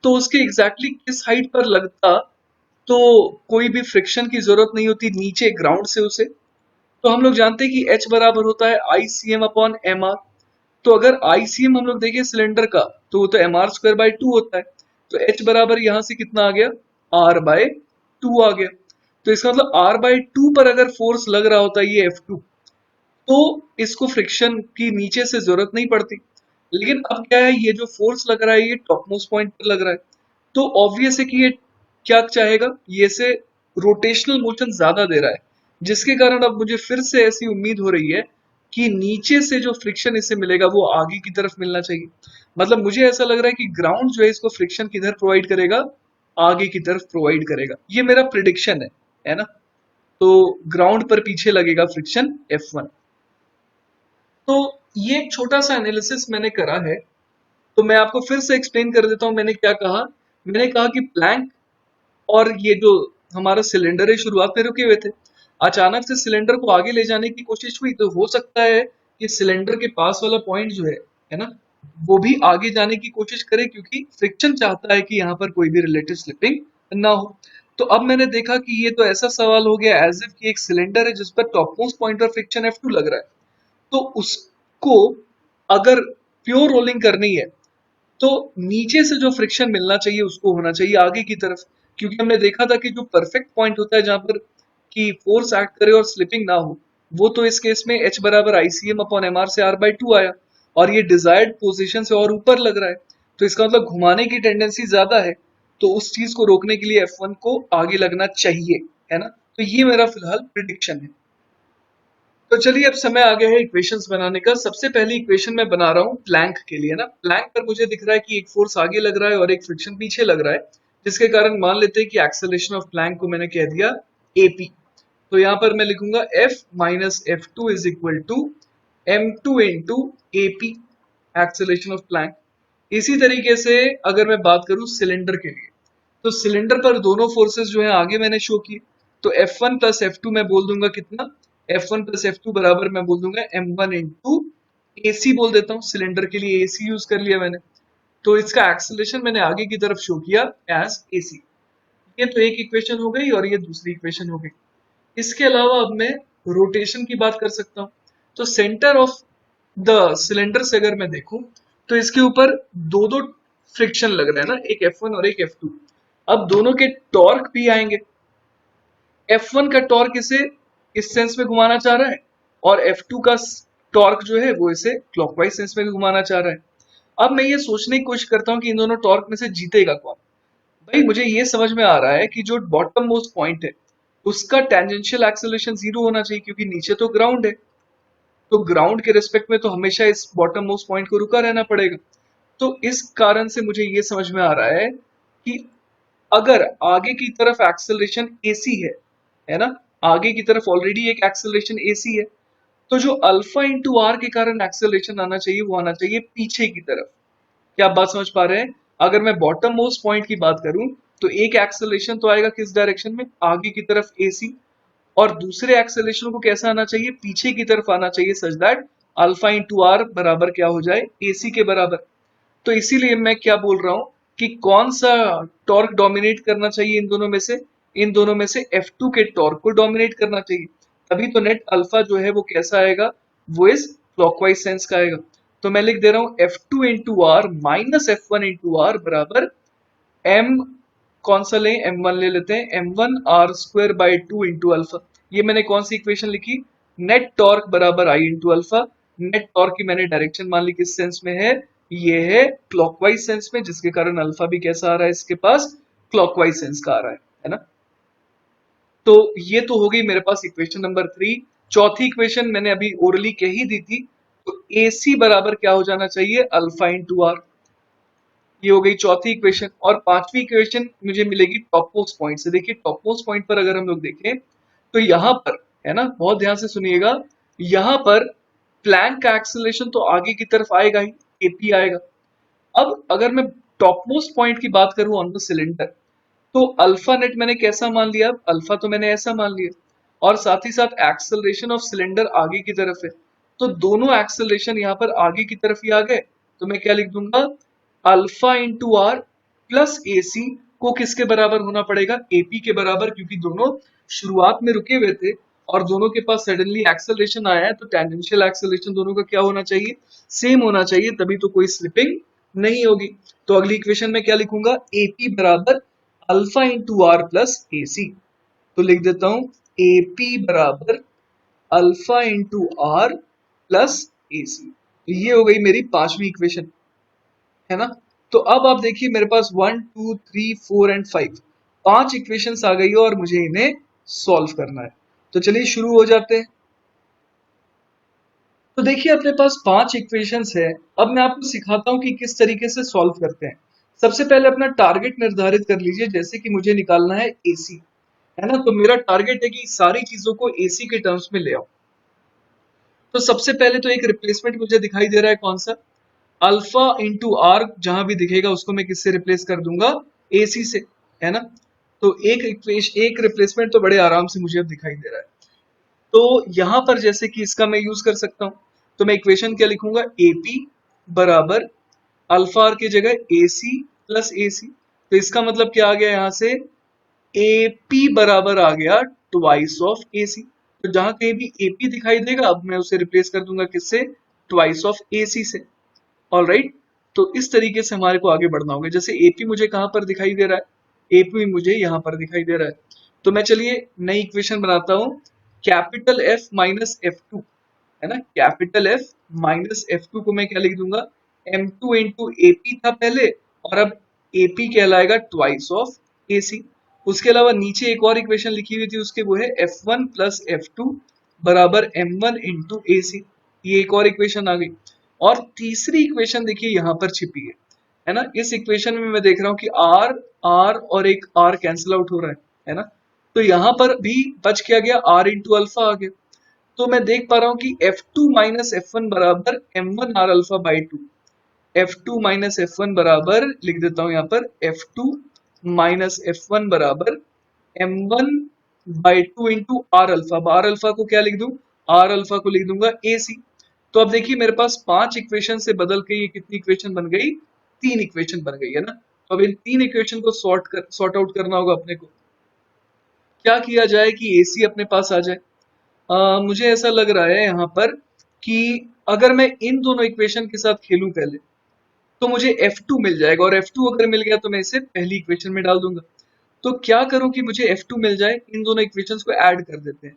तो उसके एग्जैक्टली किस हाइट पर लगता, तो कोई भी फ्रिक्शन की जरूरत नहीं होती नीचे ग्राउंड से उसे। तो हम लोग जानते हैं कि H बराबर होता है ICM अपॉन MR। तो अगर ICM हम लोग देखें सिलेंडर का, तो वो तो MR² बाई 2 होता है। तो H बराबर यहां से कितना आ गया, R/2 आ गया। तो इसका मतलब R/2 पर अगर फोर्स लग रहा होता है ये F2, तो इसको फ्रिक्शन की नीचे से जरूरत नहीं पड़ती। लेकिन अब क्या है, ये जो फोर्स लग रहा है ये टॉप मोस्ट पॉइंट पर लग रहा है, तो ऑब्वियस है कि ये क्या चाहेगा, ये से रोटेशनल मोशन ज्यादा दे रहा है, जिसके कारण अब मुझे फिर से ऐसी उम्मीद हो रही है कि नीचे से जो फ्रिक्शन इसे मिलेगा वो आगे की तरफ मिलना चाहिए। मतलब मुझे ऐसा लग रहा है कि ग्राउंड जो है इसको फ्रिक्शन किधर प्रोवाइड करेगा, आगे की तरफ प्रोवाइड करेगा। ये मेरा प्रिडिक्शन है ना। तो ग्राउंड पर पीछे लगेगा फ्रिक्शन F1। तो ये एक छोटा सा एनालिसिस मैंने करा है, तो मैं आपको फिर से एक्सप्लेन कर देता हूं मैंने क्या कहा। मैंने कहा कि प्लैंक और ये जो हमारा सिलेंडर है शुरुआत में रुके हुए थे, अचानक से सिलेंडर को आगे ले जाने की कोशिश हुई, तो हो सकता है कि सिलेंडर के पास वाला पॉइंट जो है ना, वो भी आगे जाने की कोशिश करे, क्योंकि फ्रिक्शन चाहता है कि यहाँ पर कोई भी रिलेटिव स्लिपिंग ना हो। तो अब मैंने देखा कि ये तो ऐसा सवाल हो गया एज इफ कि एक सिलेंडर है जिस पर टॉप मोस्ट पॉइंट पर फ्रिक्शन F2 लग रहा है, तो उसको अगर प्योर रोलिंग करनी है तो नीचे से जो फ्रिक्शन मिलना चाहिए उसको होना चाहिए आगे की तरफ, क्योंकि हमने देखा था कि जो परफेक्ट पॉइंट होता है जहां पर कि फोर्स एक्ट करे और स्लिपिंग ना हो, वो तो इस केस में H बराबर ICM अपॉन MR से R/2 आया, और ये डिजायर्ड पोजीशन से और ऊपर लग रहा है, तो इसका मतलब घुमाने की टेंडेंसी ज्यादा है, तो उस चीज को रोकने के लिए F1 को आगे लगना चाहिए, है ना। तो ये मेरा फिलहाल प्रिडिक्शन है। तो चलिए अब समय आ गया है इक्वेशंस बनाने का। सबसे पहली इक्वेशन मैं बना रहा हूँ प्लैंक के लिए ना। प्लैंक पर मुझे दिख रहा है कि एक फोर्स आगे लग रहा है और एक फ्रिक्शन पीछे लग रहा है, जिसके कारण मान लेते हैं कि एक्सेलरेशन ऑफ प्लैंक को मैंने कह दिया AP। तो यहाँ पर मैं लिखूंगा F minus F2 is equal to M2 into AP, acceleration of plank. इसी तरीके से अगर मैं बात करूं सिलेंडर के लिए, तो सिलेंडर पर दोनों फोर्सेस जो है आगे मैंने शो किए, तो F1 प्लस F2 मैं बोल दूंगा कितना, F1 प्लस F2 बराबर मैं बोल दूंगा M1 इंटू AC बोल देता हूँ, सिलेंडर के लिए AC यूज कर लिया मैंने। तो इसका एक्सेलरेशन मैंने आगे की तरफ शो किया एज AC। ये तो एक इक्वेशन हो गई और ये दूसरी इक्वेशन हो गई। इसके अलावा अब मैं रोटेशन की बात कर सकता हूँ। तो सेंटर ऑफ द सिलेंडर से अगर मैं देखूं, तो इसके ऊपर दो दो फ्रिक्शन लग रहे हैं ना, एक F1 और एक F2। अब दोनों के टॉर्क भी आएंगे। F1 का टॉर्क इसे इस सेंस में घुमाना चाह रहा है, और F2 का टॉर्क जो है वो इसे क्लॉकवाइज सेंस में घुमाना चाह रहा है। अब मैं ये सोचने की कोशिश करता हूँ कि इन दोनों टॉर्क में से जीतेगा कौन। भाई मुझे ये समझ में आ रहा है कि जो बॉटम मोस्ट पॉइंट है उसका टेंजेंशियल एक्सेलरेशन 0 होना चाहिए, क्योंकि नीचे तो ग्राउंड है। तो ग्राउंड के रिस्पेक्ट में तो हमेशा इस बॉटम मोस्ट पॉइंट को रुका रहना पड़ेगा। तो इस कारण से मुझे ये समझ में आ रहा है कि अगर आगे की तरफ एक्सेलरेशन AC है ना, आगे की तरफ ऑलरेडी एक एक्सेलरेशन AC है, तो जो अल्फा इंटू आर के कारण एक्सेलरेशन आना चाहिए वो आना चाहिए पीछे की तरफ। क्या आप बात समझ पा रहे हैं? अगर मैं बॉटम मोस्ट पॉइंट की बात करूं, तो एक एक्सेलरेशन तो आएगा किस डायरेक्शन में, आगे की तरफ AC, और दूसरे एक्सेलरेशन को कैसा आना चाहिए, पीछे की तरफ आना चाहिए, such that alpha into R बराबर क्या हो जाए, AC के बराबर। तो इसीलिए मैं क्या बोल रहा हूं कि कौन सा टॉर्क डोमिनेट करना चाहिए इन दोनों में से, इन दोनों में से F2 के टॉर्क को डोमिनेट करना चाहिए। तभी तो नेट अल्फा जो है वो कैसा आएगा, वो इस क्लॉकवाइज सेंस का आएगा। तो मैं लिख दे रहा हूं F2 into R minus F1 into R बराबर M, कौन सा लें, M1 ले लेते हैं, M1 R square by 2 into alpha. ये मैंने कौन सी इक्वेशन लिखी, नेट टॉर्क बराबर I into alpha. Net torque की मैंने डायरेक्शन मान ली किस सेंस में है, ये है क्लॉकवाइज सेंस में, जिसके कारण अल्फा भी कैसा आ रहा है इसके पास, क्लॉकवाइज सेंस का आ रहा है ना। तो ये तो हो गई मेरे पास इक्वेशन नंबर 3। चौथी इक्वेशन मैंने अभी ओरली कह ही दी थी, तो AC बराबर क्या हो जाना चाहिए, अल्फा इंटू आर। ये हो गई चौथी इक्वेशन। और पांचवी इक्वेशन मुझे मिलेगी टॉप मोस्ट पॉइंट से। देखिए टॉप मोस्ट पॉइंट पर अगर हम लोग देखें, तो यहाँ पर है ना, बहुत ध्यान से सुनिएगा, यहाँ पर प्लैंक का एक्सेलरेशन तो आगे की तरफ आएगा ही, AP आएगा। अब अगर मैं टॉप मोस्ट पॉइंट की बात करूं ऑन द सिलेंडर, तो अल्फा नेट मैंने कैसा मान लिया, अल्फा तो मैंने ऐसा मान लिया, और साथ ही साथ एक्सेलरेशन ऑफ सिलेंडर आगे की तरफ है, तो दोनों एक्सेलरेशन यहाँ पर आगे की तरफ ही आ गए। तो मैं क्या लिख दूंगा, alpha into R plus AC को किसके बराबर होना पड़ेगा, AP के बराबर, क्योंकि दोनों शुरुआत में रुके हुए थे और दोनों के पास सडनली एक्सेलरेशन आया है, तो टेंजेंशियल एक्सेलरेशन दोनों का क्या होना चाहिए, सेम होना चाहिए, तभी तो कोई स्लिपिंग नहीं होगी। तो अगली इक्वेशन में क्या लिखूंगा, AP बराबर alpha into R plus AC। तो लिख देता हूं AP बराबर alpha into R plus AC। ये हो गई मेरी पांचवी इक्वेशन, है ना। तो अब आप देखिए मेरे पास 1 2 3 4 एंड 5 पांच इक्वेशंस आ गई है और मुझे इन्हें सॉल्व करना है। तो चलिए शुरू हो जाते हैं। तो देखिए अपने पास पांच इक्वेशंस है। अब मैं आपको सिखाता हूं कि किस तरीके से सॉल्व करते हैं। सबसे पहले अपना टारगेट निर्धारित कर लीजिए, जैसे कि मुझे निकालना है AC, है ना। तो मेरा टारगेट है कि सारी चीजों को AC के टर्म्स में ले आओ। तो सबसे पहले तो एक रिप्लेसमेंट मुझे दिखाई दे रहा है, कौन सा, अल्फा इंटू आर, जहां भी दिखेगा उसको मैं किससे रिप्लेस कर दूंगा, AC से, है ना। तो एक रिप्लेसमेंट तो बड़े आराम से मुझे अब दिखाई दे रहा है। तो यहां पर जैसे कि इसका मैं यूज कर सकता हूं, तो मैं इक्वेशन क्या लिखूंगा, AP बराबर अल्फा आर की जगह AC प्लस AC। तो इसका मतलब क्या आ गया यहां से, AP बराबर आ गया ट्वाइस ऑफ AC। तो जहां कहीं भी AP दिखाई देगा अब मैं उसे रिप्लेस कर दूंगा किससे, ट्वाइस ऑफ AC से। All right. तो इस तरीके से हमारे को आगे बढ़ना होगा। जैसे एपी मुझे कहाँ पर दिखाई दे रहा है, एपी मुझे यहाँ पर दिखाई दे रहा है। तो मैं चलिए नई इक्वेशन बनाता हूँ, capital F minus F two, है ना, capital F minus F two को मैं क्या लिख दूंगा, एम टू इंटू एपी था पहले, और अब एपी कहलाएगा ट्वाइस ऑफ एसी। उसके अलावा नीचे एक और इक्वेशन लिखी हुई थी उसके, वो है F one plus F two बराबर एम वन इंटू ए सी। ये एक और इक्वेशन आ गई। और तीसरी इक्वेशन देखिए यहाँ पर छिपी है ना। इस इक्वेशन में मैं देख रहा हूँ कि आर आर और एक आर कैंसिल आउट हो रहा है ना। तो यहाँ पर भी बच क्या गया, आर इंटू अल्फा आ गया। तो मैं देख पा रहा हूँ कि F two minus F one बराबर M one R alpha by two. F two minus F one बराबर लिख देता हूँ यहाँ पर, F two minus F one बराबर M one by two into R alpha. R alpha को क्या लिख दूं, आर अल्फा को लिख दूंगा ए सी। तो अब देखिए मेरे पास 5 इक्वेशन से बदल के ये कितनी इक्वेशन बन गई, 3 इक्वेशन बन गई है ना। तो अब इन 3 इक्वेशन को सॉर्ट आउट करना होगा अपने को। क्या किया जाए कि एसी अपने पास आ जाए। मुझे ऐसा लग रहा है यहाँ पर कि अगर मैं इन दोनों इक्वेशन के साथ खेलूं पहले, तो मुझे F2 मिल जाएगा, और F2 अगर मिल गया तो मैं इसे पहली इक्वेशन में डाल दूंगा। तो क्या करूं कि मुझे F2 मिल जाए, इन दोनों इक्वेशंस को ऐड कर देते हैं।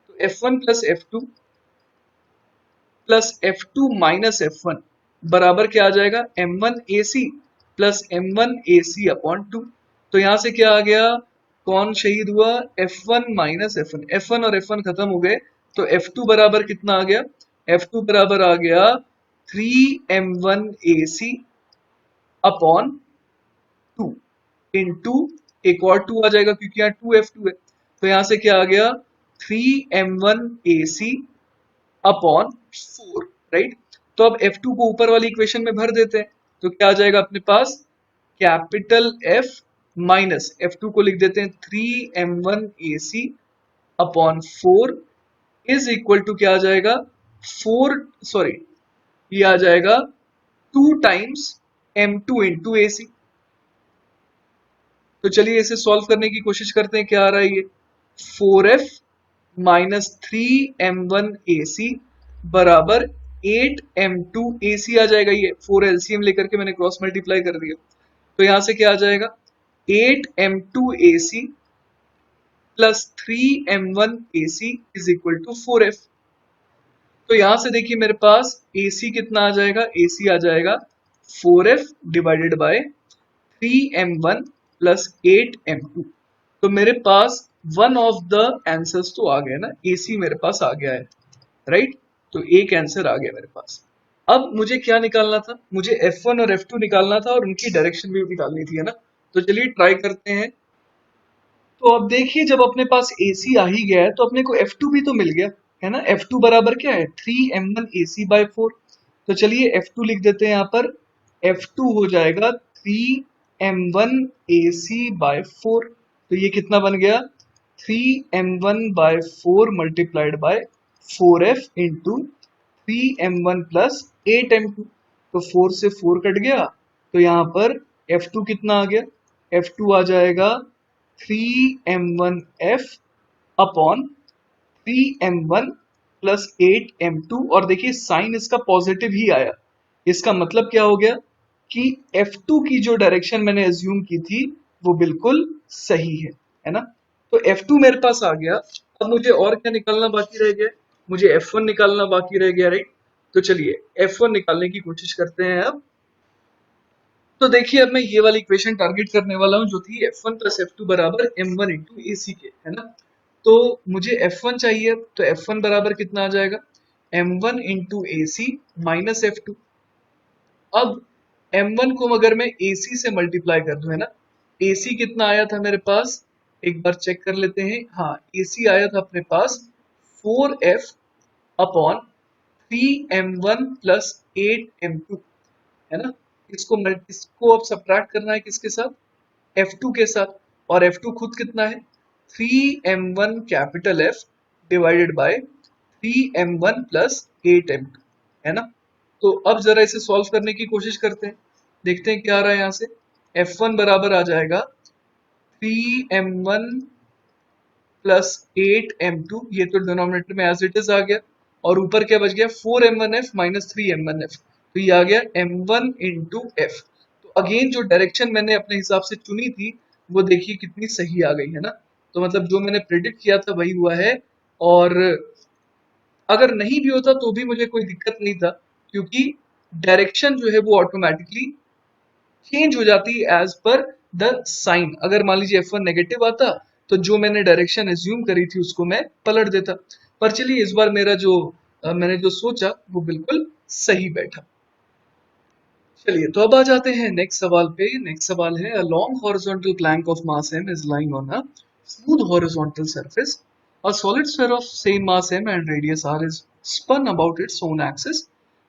तो F1 plus F2 plus F2 minus F1 बराबर क्या आ जाएगा, M1 AC plus M1 AC upon 2। तो यहां से क्या आ गया, कौन शहीद हुआ, F1 माइनस F1, F1 और F1 खत्म हो गए। तो F2 बराबर कितना आ गया, F2 बराबर आ गया 3M1 AC अपॉन 2 इंटू एक और 2 आ जाएगा क्योंकि यहाँ 2F2 है। तो यहां से क्या आ गया, 3M1 AC अपॉन 4, राइट। तो अब F2 को ऊपर वाली इक्वेशन में भर देते हैं। तो क्या आ जाएगा अपने पास, कैपिटल F माइनस F2 को लिख देते हैं 3M1 AC upon 4 is equal to क्या आ जाएगा, 4 सॉरी ये आ जाएगा 2 टाइम्स M2 इंटू AC। तो चलिए इसे सॉल्व करने की कोशिश करते हैं, क्या आ रहा है ये, 4F माइनस 3M1AC बराबर 8M2AC आ जाएगा। ये 4 एलसीएम लेकर के मैंने क्रॉस मल्टीप्लाई कर दिया। तो यहां से क्या आ जाएगा, 8M2AC plus 3M1AC is equal to 4F। तो यहां से देखिए मेरे पास AC कितना आ जाएगा, AC आ जाएगा 4F divided by 3M1 plus 8M2। तो मेरे पास वन ऑफ द आंसर्स तो आ गए ना, AC मेरे पास आ गया है, राइट। तो एक आंसर आ गया मेरे पास। अब मुझे क्या निकालना था, मुझे F1 और F2 निकालना था और उनकी डायरेक्शन भी निकालनी थी, है ना। तो चलिए ट्राई करते हैं। तो अब देखिए जब अपने पास AC आ ही गया है तो अपने को F2 भी तो मिल गया, है ना। F2 बराबर क्या है, 3M1 AC बाय 4। तो चलिए F2 लिख देते हैं यहाँ पर, F2 हो जाएगा 3M1 AC बाय 4। तो ये कितना बन गया, 3M1 by 4 multiplied by 4F into 3M1 plus 8M2। तो 4 से 4 कट गया, तो यहाँ पर F2 कितना आ गया, F2 आ जाएगा 3M1F upon 3M1 plus 8M2। और देखिए साइन इसका पॉजिटिव ही आया। इसका मतलब क्या हो गया कि F2 की जो डायरेक्शन मैंने एज्यूम की थी वो बिल्कुल सही है ना। तो F2 मेरे पास आ गया। अब मुझे और क्या निकालना बाकी रह गया, मुझे F1 निकालना बाकी रह गया, राइट। तो चलिए F1 निकालने की कोशिश करते हैं अब। तो देखिए अब मैं ये वाली इक्वेशन टारगेट करने वाला हूँ जो थी F1 प्लस F2 बराबर M1 इंटू ए सी के, है ना। तो मुझे F1 चाहिए, तो F1 बराबर कितना आ जाएगा, M1 इंटू ए सी माइनस F2। अब M1 को अगर मैं AC से मल्टीप्लाई कर दूं, है ना, AC कितना आया था मेरे पास, एक बार चेक कर लेते हैं। हाँ, AC आया था अपने पास 4F upon 3M1 plus 8M2, है ना। इसको अब सब्ट्रैक्ट करना है किसके साथ, F2 के साथ। और F2 खुद कितना है, 3M1 capital F divided by 3M1 plus 8M2, है ना। तो अब जरा इसे सॉल्व करने की कोशिश करते हैं, देखते हैं क्या आ रहा है यहाँ से। F1 बराबर आ जाएगा 3M1 प्लस 8M2, ये तो डिनोमिनेटर में एज इट इज आ गया, और ऊपर क्या बच गया 4M1F माइनस 3M1F। तो ये आ गया m1 इंटू एफ। तो अगेन जो डायरेक्शन मैंने अपने हिसाब से चुनी थी वो देखिए कितनी सही आ गई है ना। तो मतलब जो मैंने प्रिडिक्ट किया था वही हुआ है। और अगर नहीं भी होता तो भी मुझे कोई दिक्कत नहीं था, क्योंकि डायरेक्शन जो है वो ऑटोमेटिकली चेंज हो जाती है एज पर द साइन। अगर मान लीजिए F1 नेगेटिव आता तो जो मैंने डायरेक्शन एज्यूम करी थी उसको मैं पलट देता। पर चलिए इस बार मेरा जो मैंने जो सोचा वो बिल्कुल सही बैठा। चलिए तो अब आ जाते हैं नेक्स्ट सवाल पे। नेक्स्ट सवाल है, a long horizontal plank of mass m is lying on a smooth horizontal surface. A solid sphere of same mass m and radius r is spun about its own axis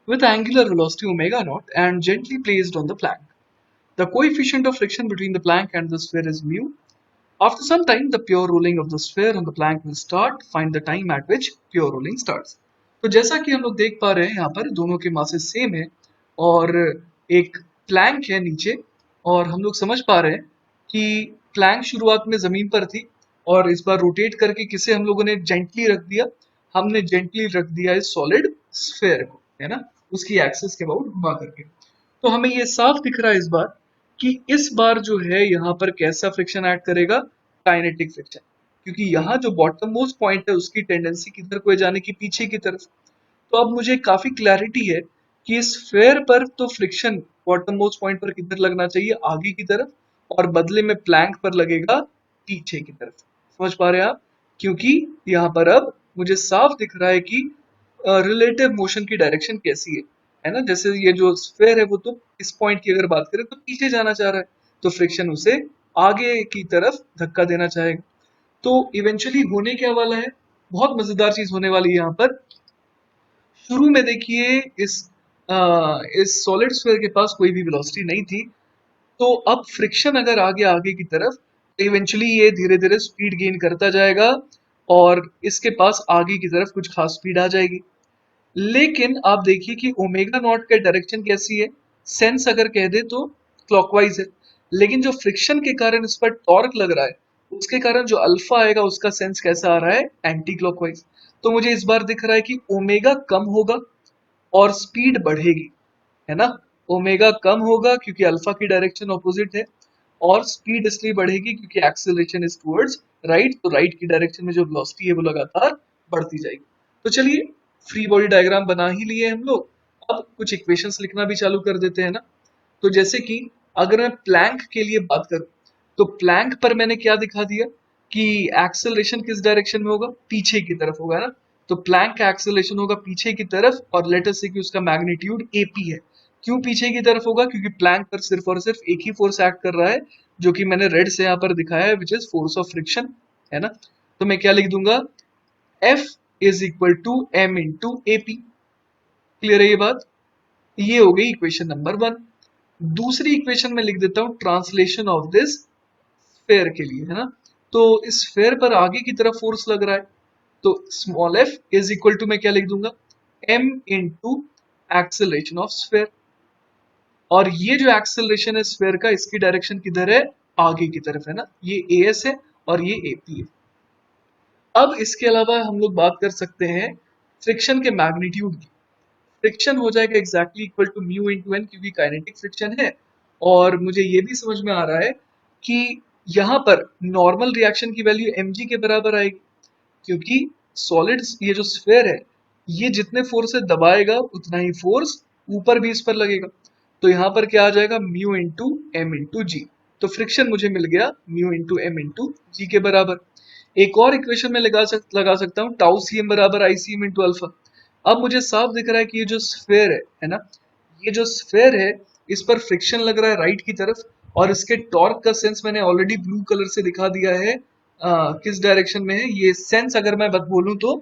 with angular velocity omega naught and gently placed on the plank. The coefficient of friction between the plank and the sphere is mu. After some time, the pure rolling of the sphere on the plank will start. Find the time at which pure rolling starts. तो जैसा कि हम लोग देख पा रहे हैं यहाँ पर दोनों के मासेस सेम है और एक प्लैंक है नीचे। और हम लोग समझ पा रहे हैं कि प्लैंक शुरुआत में जमीन पर थी और इस बार रोटेट करके किसे हम लोगों ने जेंटली रख दिया, हमने जेंटली रख दिया इस सॉलिड स्फेयर को, है ना, उसकी एक्सिस के अबाउट घुमा करके। तो हमें ये साफ दिख रहा है इस बार कि इस बार जो है यहाँ पर कैसा फ्रिक्शन ऐड करेगा, काइनेटिक फ्रिक्शन। क्योंकि यहाँ जो बॉटम मोस्ट पॉइंट है उसकी टेंडेंसी किधर को है, जाने की पीछे की तरफ। तो अब मुझे काफी क्लैरिटी है कि इस फेयर पर तो फ्रिक्शन बॉटम मोस्ट पॉइंट पर किधर लगना चाहिए, आगे की तरफ, और बदले में प्लैंक पर लगेगा पीछे की तरफ। समझ पा रहे हैं आप? क्योंकि यहाँ पर अब मुझे साफ दिख रहा है कि रिलेटिव मोशन की डायरेक्शन कैसी है ना। जैसे ये जो स्फेयर है वो तो इस पॉइंट की अगर बात करें तो पीछे जाना चाह रहा है, तो फ्रिक्शन उसे आगे की तरफ धक्का देना चाहेगा। तो इवेंचुअली होने क्या वाला है, बहुत मजेदार चीज होने वाली है यहाँ पर। शुरू में देखिए इस सॉलिड स्फीयर के पास कोई भी वेलोसिटी नहीं थी। तो अब फ्रिक्शन अगर आ गया आगे की तरफ तो इवेंचुअली ये धीरे धीरे स्पीड गेन करता जाएगा और इसके पास आगे की तरफ कुछ खास स्पीड आ जाएगी। लेकिन आप देखिए कि ओमेगा नॉट का डायरेक्शन कैसी है, सेंस अगर कह दे तो क्लॉकवाइज है। लेकिन जो फ्रिक्शन के कारण इस पर टॉर्क लग रहा है उसके कारण जो अल्फा आएगा उसका सेंस कैसा आ रहा है, एंटी क्लॉकवाइज। तो मुझे इस बार दिख रहा है कि ओमेगा कम होगा और स्पीड बढ़ेगी, है ना। ओमेगा कम होगा क्योंकि अल्फा की डायरेक्शन ऑपोजिट है, और स्पीड इसलिए बढ़ेगी क्योंकि एक्सेलरेशन इज टुवर्ड्स राइट। तो राइट की डायरेक्शन में जो वेलोसिटी है वो लगातार बढ़ती जाएगी। तो चलिए फ्री बॉडी डायग्राम बना ही लिए हम लोग, अब कुछ इक्वेशंस लिखना भी चालू कर देते हैं ना। तो जैसे कि अगर मैं प्लैंक के लिए बात करूं तो प्लैंक पर मैंने क्या दिखा दिया कि एक्सेलरेशन किस डायरेक्शन में होगा, पीछे की तरफ होगा ना। तो प्लैंक का एक्सेलरेशन होगा पीछे की तरफ, और लेट अस से कि उसका मैग्नीट्यूड एपी है। क्यों पीछे की तरफ होगा, क्योंकि प्लैंक पर सिर्फ और सिर्फ एक ही फोर्स एक्ट कर रहा है जो कि मैंने रेड से यहाँ पर दिखाया है, which is force of friction, है ना। तो मैं क्या लिख दूंगा, F is equal to M into AP. Clear है ये बात? ये हो गई इक्वेशन नंबर 1। दूसरी इक्वेशन में लिख देता हूं ट्रांसलेशन ऑफ दिस स्फेयर के लिए, है ना। तो इस स्फेयर पर आगे की तरफ फोर्स लग रहा है, तो small f is equal to मैं क्या लिख दूंगा, m into acceleration of sphere. और ये जो एक्सेलरेशन है स्फेयर का, इसकी डायरेक्शन किधर है, आगे की तरफ, है ना। ये as है और ये ap है। अब इसके अलावा हम लोग बात कर सकते हैं फ्रिक्शन के मैग्नीट्यूड की। फ्रिक्शन हो जाएगा exactly equal to mu into N, क्योंकि काइनेटिक फ्रिक्शन है। और मुझे ये भी समझ में आ रहा है कि यहाँ पर नॉर्मल रिएक्शन की वैल्यू mg के बराबर आएगी, क्योंकि सॉलिड ये जो स्फेयर है ये जितने फोर्स से दबाएगा उतना ही फोर्स ऊपर भी इस पर लगेगा। तो यहाँ पर क्या आ जाएगा, म्यू इंटू एम इंटू जी। तो फ्रिक्शन मुझे मिल गया म्यू इंटू एम इंटू जी के बराबर। एक और इक्वेशन में लगा सकता हूँ, टाउ सी एम बराबर आई सी एम इंटू अल्फा। अब मुझे साफ दिख रहा है कि ये जो स्फेयर है ना, ये जो स्फेयर है इस पर फ्रिक्शन लग रहा है राइट की तरफ, और इसके टॉर्क का सेंस मैंने ऑलरेडी ब्लू कलर से दिखा दिया है। किस डायरेक्शन में है ये सेंस, अगर मैं बात बोलूं तो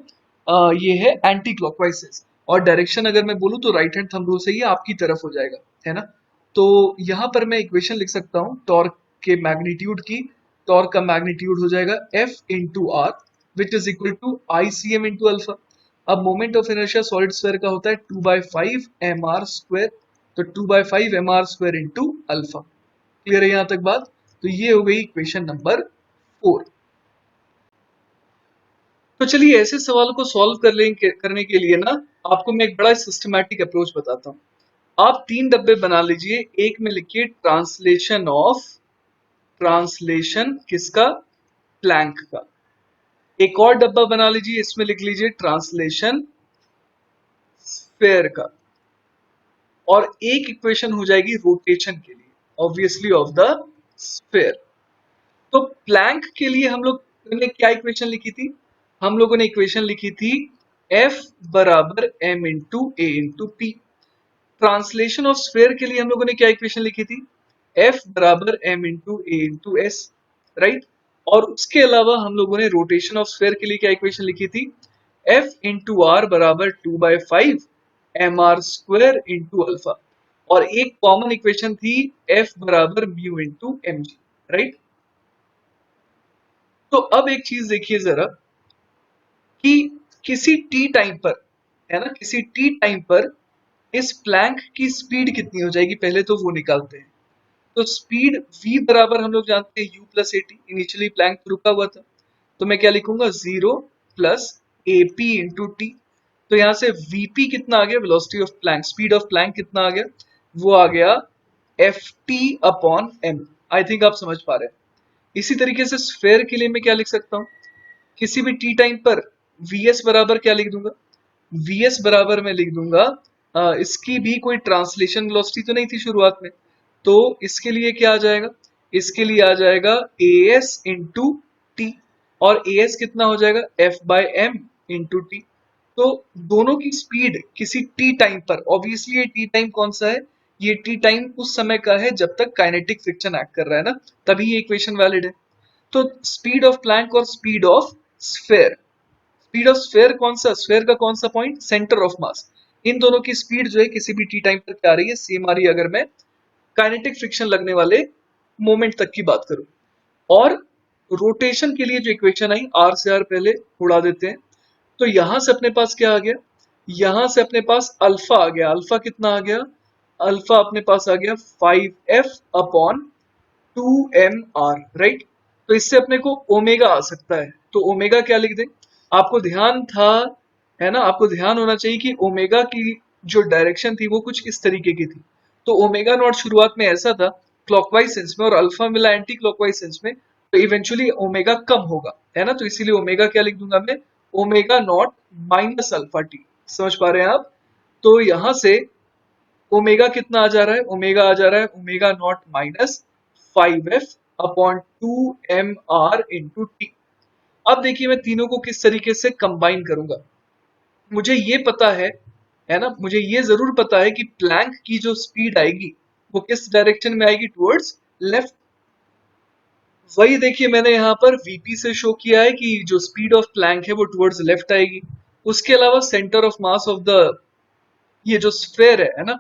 ये है एंटी क्लॉकवाइज सेंस, और डायरेक्शन अगर मैं बोलूं तो राइट हैंड थंब रूल से ये आपकी तरफ हो जाएगा, है ना। तो यहाँ पर मैं इक्वेशन लिख सकता हूँ टॉर्क के मैग्नीट्यूड की। टॉर्क का मैग्नीट्यूड हो जाएगा F into R, which is equal to I C M into alpha. अब moment of inertia solid sphere का होता है 2/5 mr स्क्वायर, तो 2/5 mr square into alpha. Clear है यहाँ तक बात? तो ये हो गई इक्वेशन नंबर 4। तो चलिए ऐसे सवालों को सॉल्व करने के लिए ना आपको मैं एक बड़ा सिस्टमैटिक अप्रोच बताता हूँ। आप 3 डब्बे बना लीजिए, एक में लिखिए ट्रांसलेशन किसका, प्लैंक का। एक और डब्बा बना लीजिए, इसमें लिख लीजिए ट्रांसलेशन स्फेयर का। और एक इक्वेशन हो जाएगी रोटेशन के लिए, ऑब्वियसली ऑफ द स्फेयर। तो प्लैंक के लिए हम लोग ने क्या इक्वेशन लिखी थी, हम लोगों ने इक्वेशन लिखी थी F बराबर m into A into P. Translation of sphere के लिए हम लोगों ने क्या इक्वेशन लिखी थी, F बराबर m इंटू ए इंटू एस, राइट। और उसके अलावा हम लोगों ने रोटेशन ऑफ स्फेयर के लिए क्या इक्वेशन लिखी थी, F इंटू आर बराबर 2/5 mr² इंटू अल्फा। और एक कॉमन इक्वेशन थी F बराबर mu into M G, right. तो अब एक चीज देखिए जरा कि किसी टी टाइम पर, है ना, किसी टी टाइम पर इस प्लैंक की स्पीड कितनी हो जाएगी, पहले तो वो निकालते हैं। तो स्पीड v बराबर हम लोग जानते हैं u plus A T, initially plank रुका हुआ था, तो मैं क्या लिखूंगा 0 plus A P into T. तो यहाँ से vp कितना आ गया, velocity of plank, speed of plank कितना आ गया, वो आ गया F T upon M. I think आप समझ पा रहे हैं। इसी तरीके से स्फेयर के लिए मैं क्या लिख सकता हूँ, किसी भी टी टाइम पर vs बराबर क्या लिख दूंगा, vs बराबर मैं लिख दूंगा इसकी भी कोई ट्रांसलेशन वेलोसिटी तो नहीं थी शुरुआत में, तो इसके लिए क्या आ जाएगा, इसके लिए आ जाएगा as इंटू टी। और as कितना हो जाएगा, f by M into T. तो दोनों की स्पीड किसी टी टाइम पर, ऑब्वियसली ये टी टाइम कौन सा है, ये टी टाइम उस समय का है जब तक काइनेटिक फ्रिक्शन एक्ट कर रहा है ना, तभी ये इक्वेशन वैलिड है। तो स्पीड ऑफ प्लैंक और speed of sphere, speed of sphere कौन सा, स्फेयर का कौन सा पॉइंट, सेंटर ऑफ मास, इन दोनों की स्पीड जो है किसी भी टी टाइम पर क्या आ रही है, सेम आ रही है, अगर मैं काइनेटिक फ्रिक्शन लगने वाले मोमेंट तक की बात करूं। और रोटेशन के लिए जो इक्वेशन आई, आर से आर पहले उड़ा देते हैं, तो यहां से अपने पास क्या आ गया, यहां से अपने पास अल्फा आ गया, अल्फा कितना आ गया, अल्फा अपने पास आ गया 5f अपॉन 2mr, राइट। तो इससे अपने को ओमेगा आ सकता है, तो ओमेगा क्या लिख दें, आपको ध्यान था, है ना, आपको ध्यान होना चाहिए कि ओमेगा की जो डायरेक्शन थी वो कुछ इस तरीके की थी। तो ओमेगा नॉट शुरुआत में ऐसा था क्लॉकवाइज सेंस में, और अल्फा मिला एंटी क्लॉकवाइज सेंस में, तो इवेंचुअली ओमेगा कम होगा, है ना। तो इसीलिए ओमेगा क्या लिख दूंगा मैं, omega naught minus alpha T. समझ पा रहे हैं आप। तो यहां से ओमेगा कितना आ जा रहा है, ओमेगा आ जा रहा है omega naught minus 5f upon 2mr into T. अब देखिए मैं तीनों को किस तरीके से कंबाइन करूंगा। मुझे ये पता है ना, मुझे ये जरूर पता है कि प्लैंक की जो स्पीड आएगी वो किस डायरेक्शन में आएगी, टुवर्ड्स लेफ्ट। वही देखिए मैंने यहाँ पर वीपी से शो किया है कि जो स्पीड ऑफ प्लैंक है वो टुवर्ड्स लेफ्ट आएगी। उसके अलावा centre of mass of the ये जो स्फेयर है ना,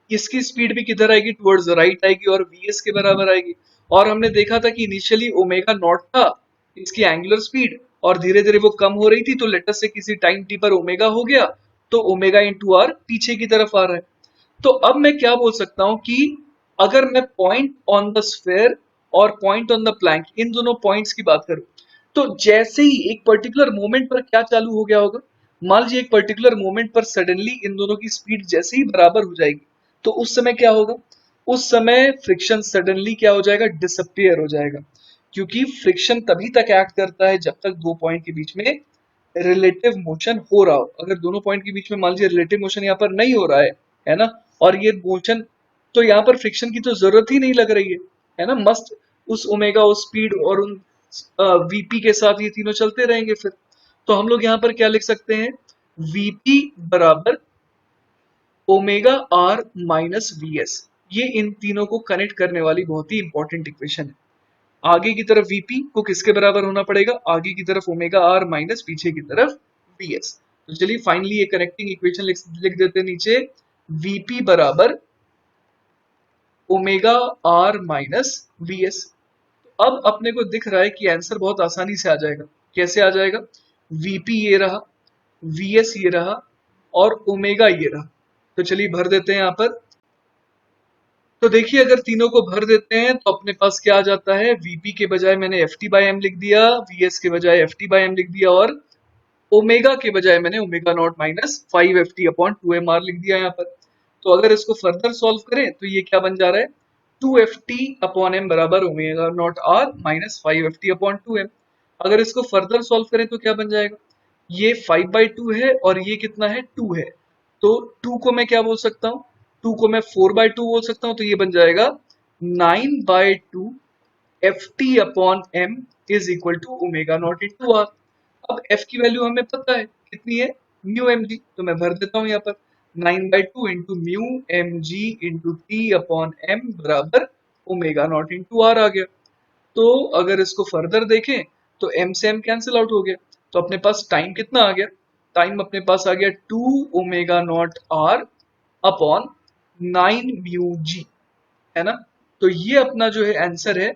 इसकी स्पीड भी किधर आएगी, टुवर्ड्स राइट आएगी और वीएस के बराबर आएगी। और हमने देखा था कि इनिशियली ओमेगा नॉट था इसकी एंगुलर स्पीड, और धीरे धीरे वो कम हो रही थी, तो लेटर से किसी टाइम टी पर ओमेगा हो गया, तो ओमेगा इंटू आर पीछे की तरफ आ रहा है। तो अब मैं क्या बोल सकता हूं कि अगर मैं पॉइंट ऑन द स्फेयर और पॉइंट ऑन द प्लैंक, इन दोनों पॉइंट्स की बात करूं, तो जैसे ही एक पर्टिकुलर मोमेंट पर क्या चालू हो गया होगा, मान लीजिए एक पर्टिकुलर मोमेंट पर सडनली इन दोनों की स्पीड जैसे ही बराबर हो जाएगी, तो उस समय क्या होगा, उस समय फ्रिक्शन सडनली क्या हो जाएगा, डिसअपियर हो जाएगा। क्योंकि फ्रिक्शन तभी तक एक्ट करता है जब तक दो पॉइंट के बीच में रिलेटिव मोशन हो रहा हो। अगर दोनों पॉइंट के बीच में मान लीजिए रिलेटिव मोशन यहाँ पर नहीं हो रहा है ना, और ये मोशन, तो यहाँ पर फ्रिक्शन की तो जरूरत ही नहीं लग रही है ना, मस्त उस ओमेगा, उस स्पीड और उन वीपी के साथ ये तीनों चलते रहेंगे फिर। तो हम लोग यहाँ पर क्या लिख सकते हैं, वीपी बराबर omega R minus V S. ये इन तीनों को कनेक्ट करने वाली बहुत ही इंपॉर्टेंट इक्वेशन है। आगे की तरफ वीपी को किसके बराबर होना पड़ेगा, आगे की तरफ ओमेगा आर माइनस पीछे की तरफ वी एस। तो चलिए फाइनली ये कनेक्टिंग इक्वेशन लिख देते हैं नीचे, वीपी बराबर omega R minus V S. अब अपने को दिख रहा है कि आंसर बहुत आसानी से आ जाएगा। कैसे आ जाएगा, वीपी ये रहा, वीएस ये रहा, और ओमेगा ये रहा। तो चलिए भर देते हैं यहाँ पर। तो देखिए अगर तीनों को भर देते हैं तो अपने पास क्या आ जाता है, वीपी के बजाय मैंने एफ टी बाई एम लिख दिया, वीएस के बजाय एफ टी बाई एम लिख दिया, और ओमेगा के बजाय मैंने omega naught minus 5 F T upon 2 M R लिख दिया यहाँ पर। तो अगर इसको फर्दर सॉल्व करें तो ये क्या बन जा रहा है, 2ft/m बराबर omega naught are minus 5ft/2m। अगर इसको फर्दर सॉल्व करें तो क्या बन जाएगा, ये 5/2 है और ये कितना है, 2 है। तो 2 को मैं क्या बोल सकता हूँ, 2 को मैं 4/2 बोल सकता हूँ, तो ये बन जाएगा 9/2 ft/m is equal to omega naught into R. अब f की वैल्यू हमें पता है कितनी है, म्यू एम जी, तो मैं भर देता हूँ यहाँ पर 9/2 into mu M G into T upon M बराबर ओमेगा नॉट इंटू आर आ गया। तो अगर इसको फर्दर देखें तो m से m कैंसिल आउट हो गया, तो अपने पास टाइम कितना आ गया, टाइम अपने पास आ गया 2 omega naught R upon 9 mu g, है ना। तो ये अपना जो है आंसर है।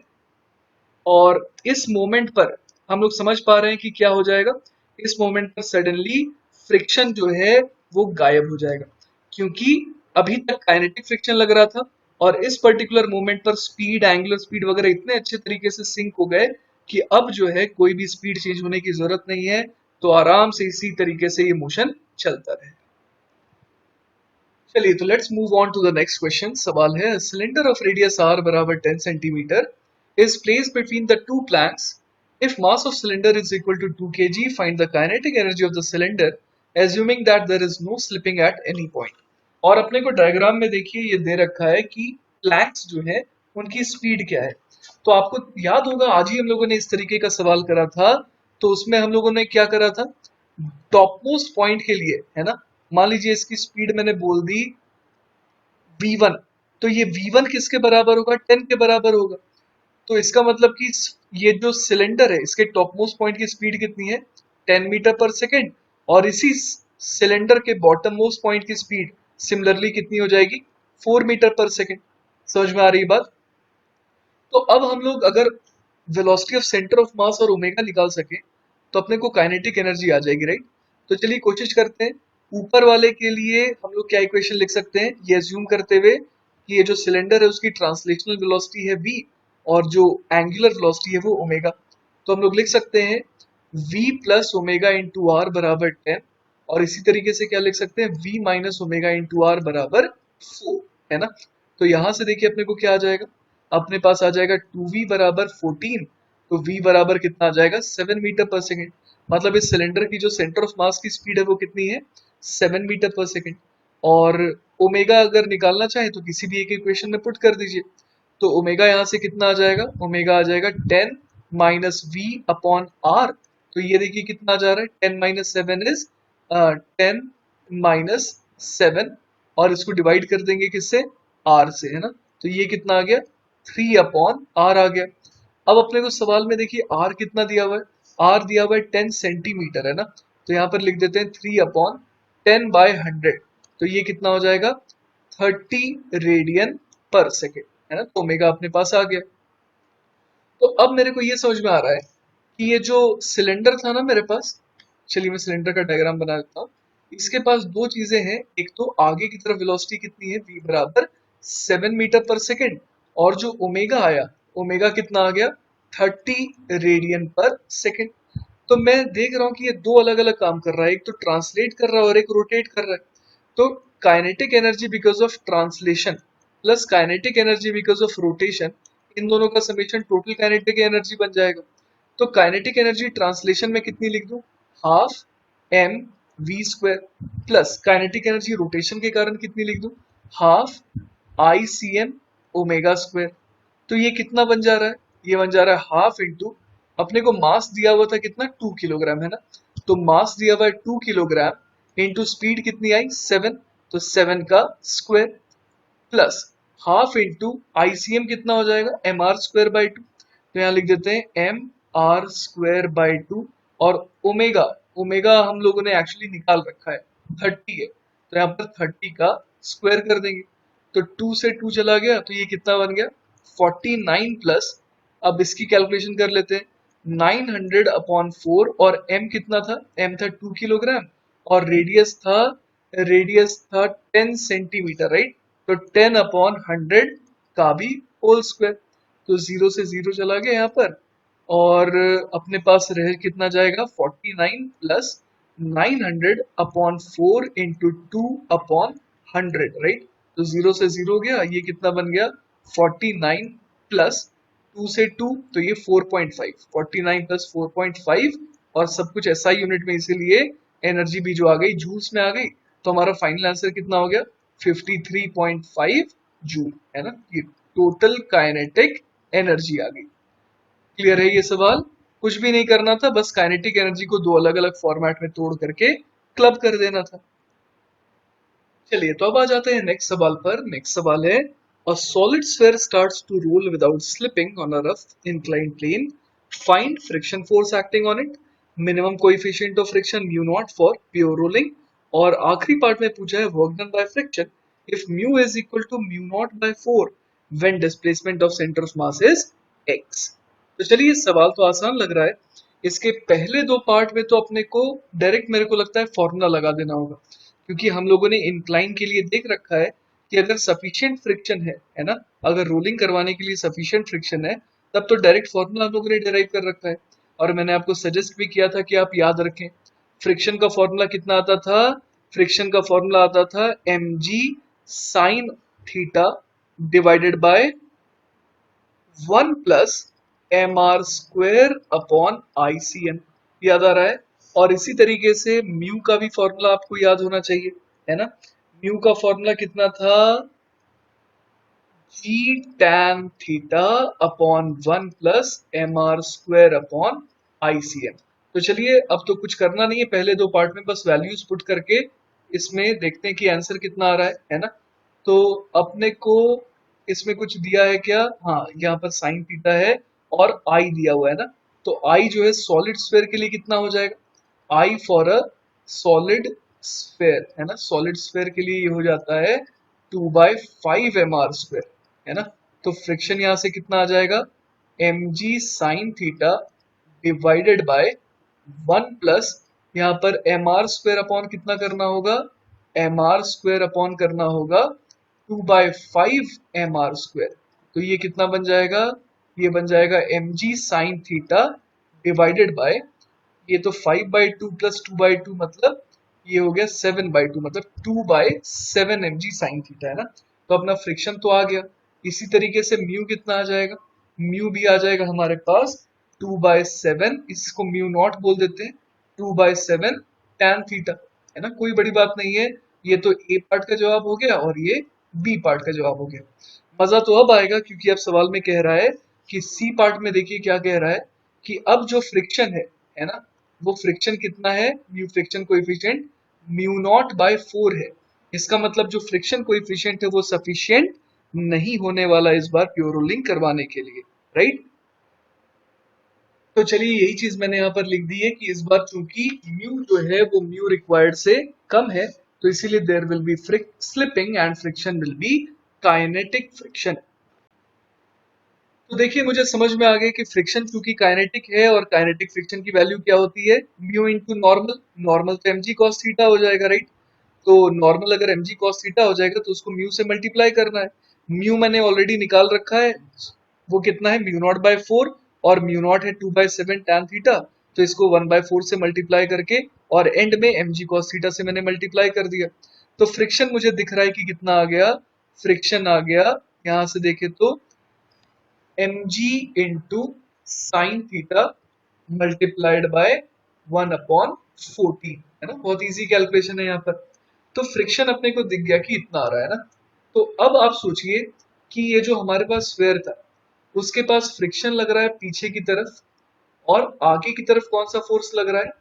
और इस मोमेंट पर हम लोग समझ पा रहे हैं कि क्या हो जाएगा, इस मोमेंट पर सडनली फ्रिक्शन जो है वो गायब हो जाएगा, क्योंकि अभी तक काइनेटिक फ्रिक्शन लग रहा था और इस पर्टिकुलर मोमेंट पर स्पीड, एंगुलर स्पीड वगैरह इतने अच्छे तरीके से सिंक हो गए कि अब जो है कोई भी स्पीड चेंज होने की जरूरत नहीं है, तो आराम से इसी तरीके से ये मोशन चलता रहे। चलिए तो let's move on to the next question. सवाल है, सिलेंडर ऑफ रेडियस r बराबर 10 centimetre is placed between the two planks. If mass of cylinder is equal to 2 kg, find the kinetic energy of the cylinder assuming that there is no slipping at any point. और अपने को diagram में देखिए ये दे रखा है कि planks जो है उनकी स्पीड क्या है। तो आपको याद होगा आज ही हम लोगों ने इस तरीके का सवाल करा था, तो उसमें हम लोगों ने क्या करा था, टॉप मोस्ट पॉइंट के लिए, है ना, मान लीजिए इसकी स्पीड मैंने बोल दी v1, तो ये v1 किसके बराबर होगा, 10 के बराबर होगा। तो इसका मतलब कि ये जो सिलेंडर है इसके टॉप मोस्ट पॉइंट की स्पीड कितनी है, 10 मीटर पर सेकेंड, और इसी सिलेंडर के बॉटम मोस्ट पॉइंट की स्पीड सिमिलरली कितनी हो जाएगी, 4 मीटर पर सेकेंड। समझ में आ रही बात। तो अब हम लोग अगर वेलोसिटी ऑफ सेंटर ऑफ मास और ओमेगा निकाल सके तो अपने को काइनेटिक एनर्जी आ जाएगी, राइट। तो चलिए कोशिश करते हैं। ऊपर वाले के लिए हम लोग क्या इक्वेशन लिख सकते हैं, ये अज्यूम करते हुए कि ये जो सिलेंडर है उसकी ट्रांसलेशनल वेलोसिटी है v और जो एंगुलर वेलोसिटी है वो ओमेगा। तो हम लोग लिख सकते हैं v plus omega into R बराबर 10, और इसी तरीके से क्या लिख सकते हैं, v minus omega into R बराबर 4, है ना। तो यहां से देखिए अपने को क्या आ जाएगा, अपने पास आ जाएगा 2v बराबर 14, तो v बराबर कितना आ जाएगा, 7 मीटर पर सेकेंड। मतलब इस सिलेंडर की जो सेंटर ऑफ मास की स्पीड है वो कितनी है, 7 मीटर पर सेकेंड। और ओमेगा अगर निकालना चाहे तो किसी भी एक इक्वेशन में पुट कर दीजिए। तो ओमेगा यहाँ से कितना आ जाएगा, ओमेगा आ जाएगा 10 माइनस वी अपॉन आर। तो ये देखिए कितना आ जा रहा है, 10 माइनस 7 इज 10 माइनस 7, और इसको डिवाइड कर देंगे किससे, आर से, है ना। तो ये कितना आ गया, 3 अपॉन आर आ गया। अब अपने को सवाल में देखिए आर कितना दिया हुआ है, आर दिया हुआ है 10 सेंटीमीटर, है ना। तो यहाँ पर लिख देते हैं 3 अपॉन 10/100, तो ये कितना हो जाएगा, 30 रेडियन पर सेकेंड, है ना। तो ओमेगा अपने पास आ गया। तो अब मेरे को ये समझ में आ रहा है कि ये जो सिलेंडर था ना मेरे पास, चलिए मैं सिलेंडर का डायग्राम बना देता हूँ। इसके पास दो चीजें हैं, एक तो आगे की तरफ वेलोसिटी कितनी है, v बराबर 7 मीटर पर सेकेंड, और जो ओमेगा आया, ओमेगा कितना आ गया, 30 रेडियन पर सेकेंड। तो मैं देख रहा हूँ कि ये दो अलग अलग काम कर रहा है, एक तो ट्रांसलेट कर रहा है और एक रोटेट कर रहा है। तो kinetic energy because of translation plus kinetic energy because of rotation, इन दोनों का समेशन टोटल काइनेटिक एनर्जी बन जाएगा। तो काइनेटिक एनर्जी ट्रांसलेशन में कितनी लिख दूं, half M V square, plus kinetic energy rotation के कारण कितनी लिख दूं, half I C M omega square. तो ये कितना बन जा रहा है, ये बन जा रहा है हाफ इंटू, अपने को मास दिया हुआ था कितना, 2 किलोग्राम, है ना। तो मास दिया हुआ है 2 किलोग्राम इंटू स्पीड कितनी आई, 7, तो 7 का square, plus half into ICM कितना हो जाएगा, एम आर स्क्वायर बाई 2, तो यहाँ लिख देते हैं एम आर स्क्वायर बाई 2। और ओमेगा, ओमेगा हम लोगों ने एक्चुअली निकाल रखा है 30 है, तो यहाँ पर 30 का स्क्वायर कर देंगे। तो 2 से 2 चला गया, तो ये कितना बन गया, 49 प्लस, अब इसकी कैलकुलेशन कर लेते हैं, 900 अपॉन 4, और m कितना था, m था 2 किलोग्राम, और रेडियस था 10 सेंटीमीटर, राइट। तो 10 अपॉन 100 का भी होल स्क्वायर, तो 0 से 0 चला गया यहाँ पर, और अपने पास रह कितना जाएगा, 49 plus 900 upon 4 into 2 upon 100, right. तो 0 से 0 गया, ये कितना बन गया 49 प्लस 2 से 2, तो ये 4.5, 49 प्लस 4.5, और सब कुछ एसआई यूनिट में, इसीलिए एनर्जी भी जो आ गई जूल्स में आ गई, तो हमारा फाइनल आंसर कितना हो गया 53.5 जूल, है ना। ये टोटल काइनेटिक एनर्जी आ गई। क्लियर है ये सवाल? कुछ भी नहीं करना था, बस काइनेटिक एनर्जी को दो अलग अलग फॉर्मेट में तोड़ करके क्लब कर देना था। चलिए तो अब आ जाते हैं नेक्स्ट सवाल पर। नेक्स्ट सवाल है, a solid sphere starts to roll without slipping on a rough inclined plane, find friction force acting on it, minimum coefficient of friction mu naught for pure rolling, और आखिरी पार्ट में पूछा है work done by friction if mu is equal to mu naught by 4 when displacement of centre of mass is x। तो चलिए सवाल तो आसान लग रहा है। इसके पहले दो पार्ट में तो अपने को डायरेक्ट, मेरे को लगता है, फॉर्मूला लगा देना होगा, क्योंकि हम लोगों ने इंक्लाइन के लिए देख रखा है कि अगर सफिशिएंट फ्रिक्शन है ना, अगर रोलिंग करवाने के लिए सफिशिएंट फ्रिक्शन है, तब तो डायरेक्ट फॉर्मूला हम लोगों ने डिराइव कर रखा है। और मैंने आपको सजेस्ट भी किया था कि आप याद रखें, फ्रिक्शन का फॉर्मूला कितना आता था, फ्रिक्शन का फॉर्मूला आता था mg sine theta divided by 1 plus M R square upon ICM। याद आ रहा है? और इसी तरीके से म्यू का भी फॉर्मूला आपको याद होना चाहिए, है ना। म्यू का फॉर्मूला कितना था, G tan theta upon 1 plus M R square upon ICM। तो चलिए अब तो कुछ करना नहीं है, पहले दो पार्ट में बस वैल्यूज पुट करके इसमें देखते हैं कि आंसर कितना आ रहा है ना। तो अपने को इसमें कुछ दिया है क्या, हाँ यहाँ पर साइन थीटा है और आई दिया हुआ है ना। तो आई जो है सॉलिड स्फीयर के लिए कितना हो जाएगा, I for a solid sphere, है ना, सॉलिड स्फीयर के लिए ये हो जाता है 2/5 एम आर स्क्वेयर, है ना। तो फ्रिक्शन यहाँ से कितना आ जाएगा, mg sine theta divided by 1 plus, यहाँ पर एम आर स्क्वेयर अपॉन कितना करना होगा, एम आर स्क्वेयर अपॉन करना होगा 2/5 एम आर स्क्वेयर। तो ये कितना बन जाएगा, ये बन जाएगा mg sine theta divided bye, ये तो 5/2 प्लस 2/2 मतलब ये हो गया 7/2, मतलब 2/7 mg साइन थीटा, है ना। तो अपना फ्रिक्शन तो आ गया। इसी तरीके से म्यू कितना आ जाएगा, म्यू भी आ जाएगा हमारे पास 2/7, इसको म्यू नॉट बोल देते हैं, 2/7 tan थीटा, है ना। कोई बड़ी बात नहीं है, ये तो ए पार्ट का जवाब हो गया और ये बी पार्ट का जवाब हो गया। मजा तो अब आएगा, क्योंकि अब सवाल में कह रहा है कि सी पार्ट में देखिए क्या कह रहा है कि अब जो फ्रिक्शन है ना, वो फ्रिक्शन कितना है, mu friction coefficient mu naught by 4 है। इसका मतलब जो फ्रिक्शन कोएफिशिएंट है वो सफिशिएंट नहीं होने वाला इस बार प्योर रोलिंग करवाने के लिए, राइट। तो चलिए यही चीज मैंने यहाँ पर लिख दी है कि इस बार चूंकि म्यू जो है वो म्यू रिक्वायर्ड से कम है, तो इसीलिए there will be slipping and friction will be kinetic friction. तो देखिए मुझे समझ में आ गया कि फ्रिक्शन चूंकि काइनेटिक है, और काइनेटिक फ्रिक्शन की वैल्यू क्या होती है, म्यू इनटू नॉर्मल, नॉर्मल तो mg cos थीटा हो जाएगा, राइट। तो नॉर्मल अगर mg cos थीटा हो जाएगा तो उसको म्यू से मल्टीप्लाई करना है। म्यू मैंने ऑलरेडी निकाल रखा है, वो कितना है म्यू नॉट बाय 4, और म्यू नॉट है 2/7 tan थीटा, तो इसको 1/4 से मल्टीप्लाई करके और एंड में mg cos थीटा से मैंने मल्टीप्लाई कर दिया। तो फ्रिक्शन मुझे दिख रहा है कि कितना आ गया, फ्रिक्शन आ गया यहाँ से देखे तो mg into sine theta multiplied by 1/14, है ना। बहुत इजी कैलकुलेशन है यहाँ पर। तो फ्रिक्शन अपने को दिख गया कि इतना आ रहा है ना। तो अब आप सोचिए कि ये जो हमारे पास स्फीयर था, उसके पास फ्रिक्शन लग रहा है पीछे की तरफ, और आगे की तरफ कौन सा फोर्स लग रहा है,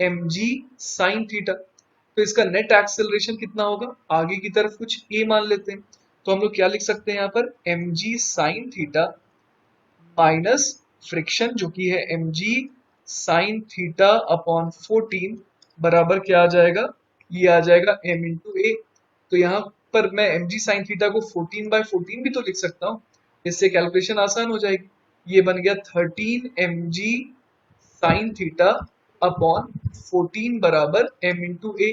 mg साइन थीटा। तो इसका नेट एक्सेलरेशन कितना होगा, आगे की तरफ कुछ a मान लेते हैं, तो हम लोग क्या लिख सकते हैं यहाँ पर, mg sine theta minus friction जो कि है mg साइन थीटा अपॉन 14 बराबर क्या आ जाएगा, ये आ जाएगा m इंटू ए। तो यहाँ पर मैं mg साइन थीटा को 14/14 भी तो लिख सकता हूँ, इससे कैलकुलेशन आसान हो जाएगी। ये बन गया 13 mg साइन थीटा अपॉन 14 बराबर m इंटू ए।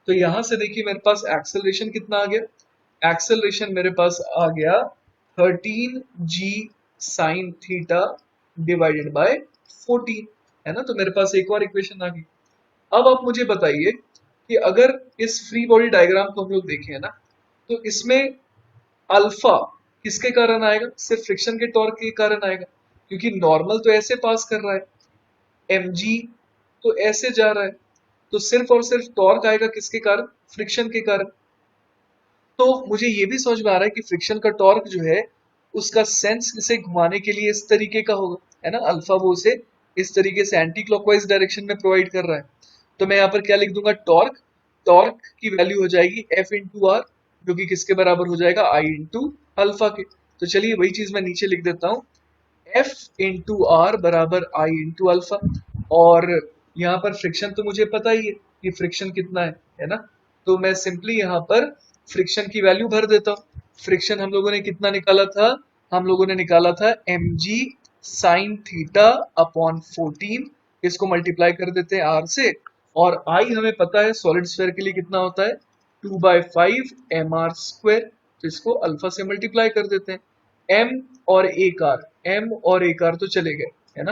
तो यहाँ से देखिए मेरे पास एक्सेलरेशन कितना आ गया, एक्सेलरेशन मेरे पास आ गया 13g sign theta divided bye 14, है ना। तो मेरे पास एक और इक्वेशन आ गई। अब आप मुझे बताइए कि अगर इस फ्री बॉडी डायग्राम को हम लोग देखें, है ना, तो इसमें अल्फा किसके कारण आएगा? सिर्फ फ्रिक्शन के टॉर्क के कारण आएगा, क्योंकि नॉर्मल तो ऐसे पास कर रहा है, mg तो ऐसे जा रहा है, तो सिर्फ और सिर्फ टॉर्क आएगा किसके कारण? फ्रिक्शन के कारण। तो मुझे ये भी समझ में आ रहा है कि फ्रिक्शन का टॉर्क जो है उसका सेंस इसे घुमाने के लिए इस तरीके का होगा, है ना, अल्फा वो उसे इस तरीके से एंटी क्लॉकवाइज डायरेक्शन में प्रोवाइड कर रहा है। तो मैं यहाँ पर क्या लिख दूंगा? टॉर्क। टॉर्क की वैल्यू हो जाएगी एफ इंटू आर, जो कि किसके बराबर हो जाएगा? आई इंटू अल्फा के। तो चलिए वही चीज मैं नीचे लिख देता हूँ, एफ इंटू आर बराबर आई इंटू अल्फा। और यहाँ पर फ्रिक्शन तो मुझे पता ही है कि फ्रिक्शन कितना है ना, तो मैं सिंपली यहाँ पर फ्रिक्शन की वैल्यू भर देता हूँ। फ्रिक्शन हम लोगों ने कितना निकाला था? हम लोगों ने निकाला था mg साइन थीटा अपॉन 14, इसको मल्टीप्लाई कर देते हैं r से, और i हमें पता है सॉलिड स्फीयर के लिए कितना होता है? 2/5 mr स्क्वायर। तो इसको अल्फा से मल्टीप्लाई कर देते हैं। m और एक r, m और एक r तो चले गए, है ना।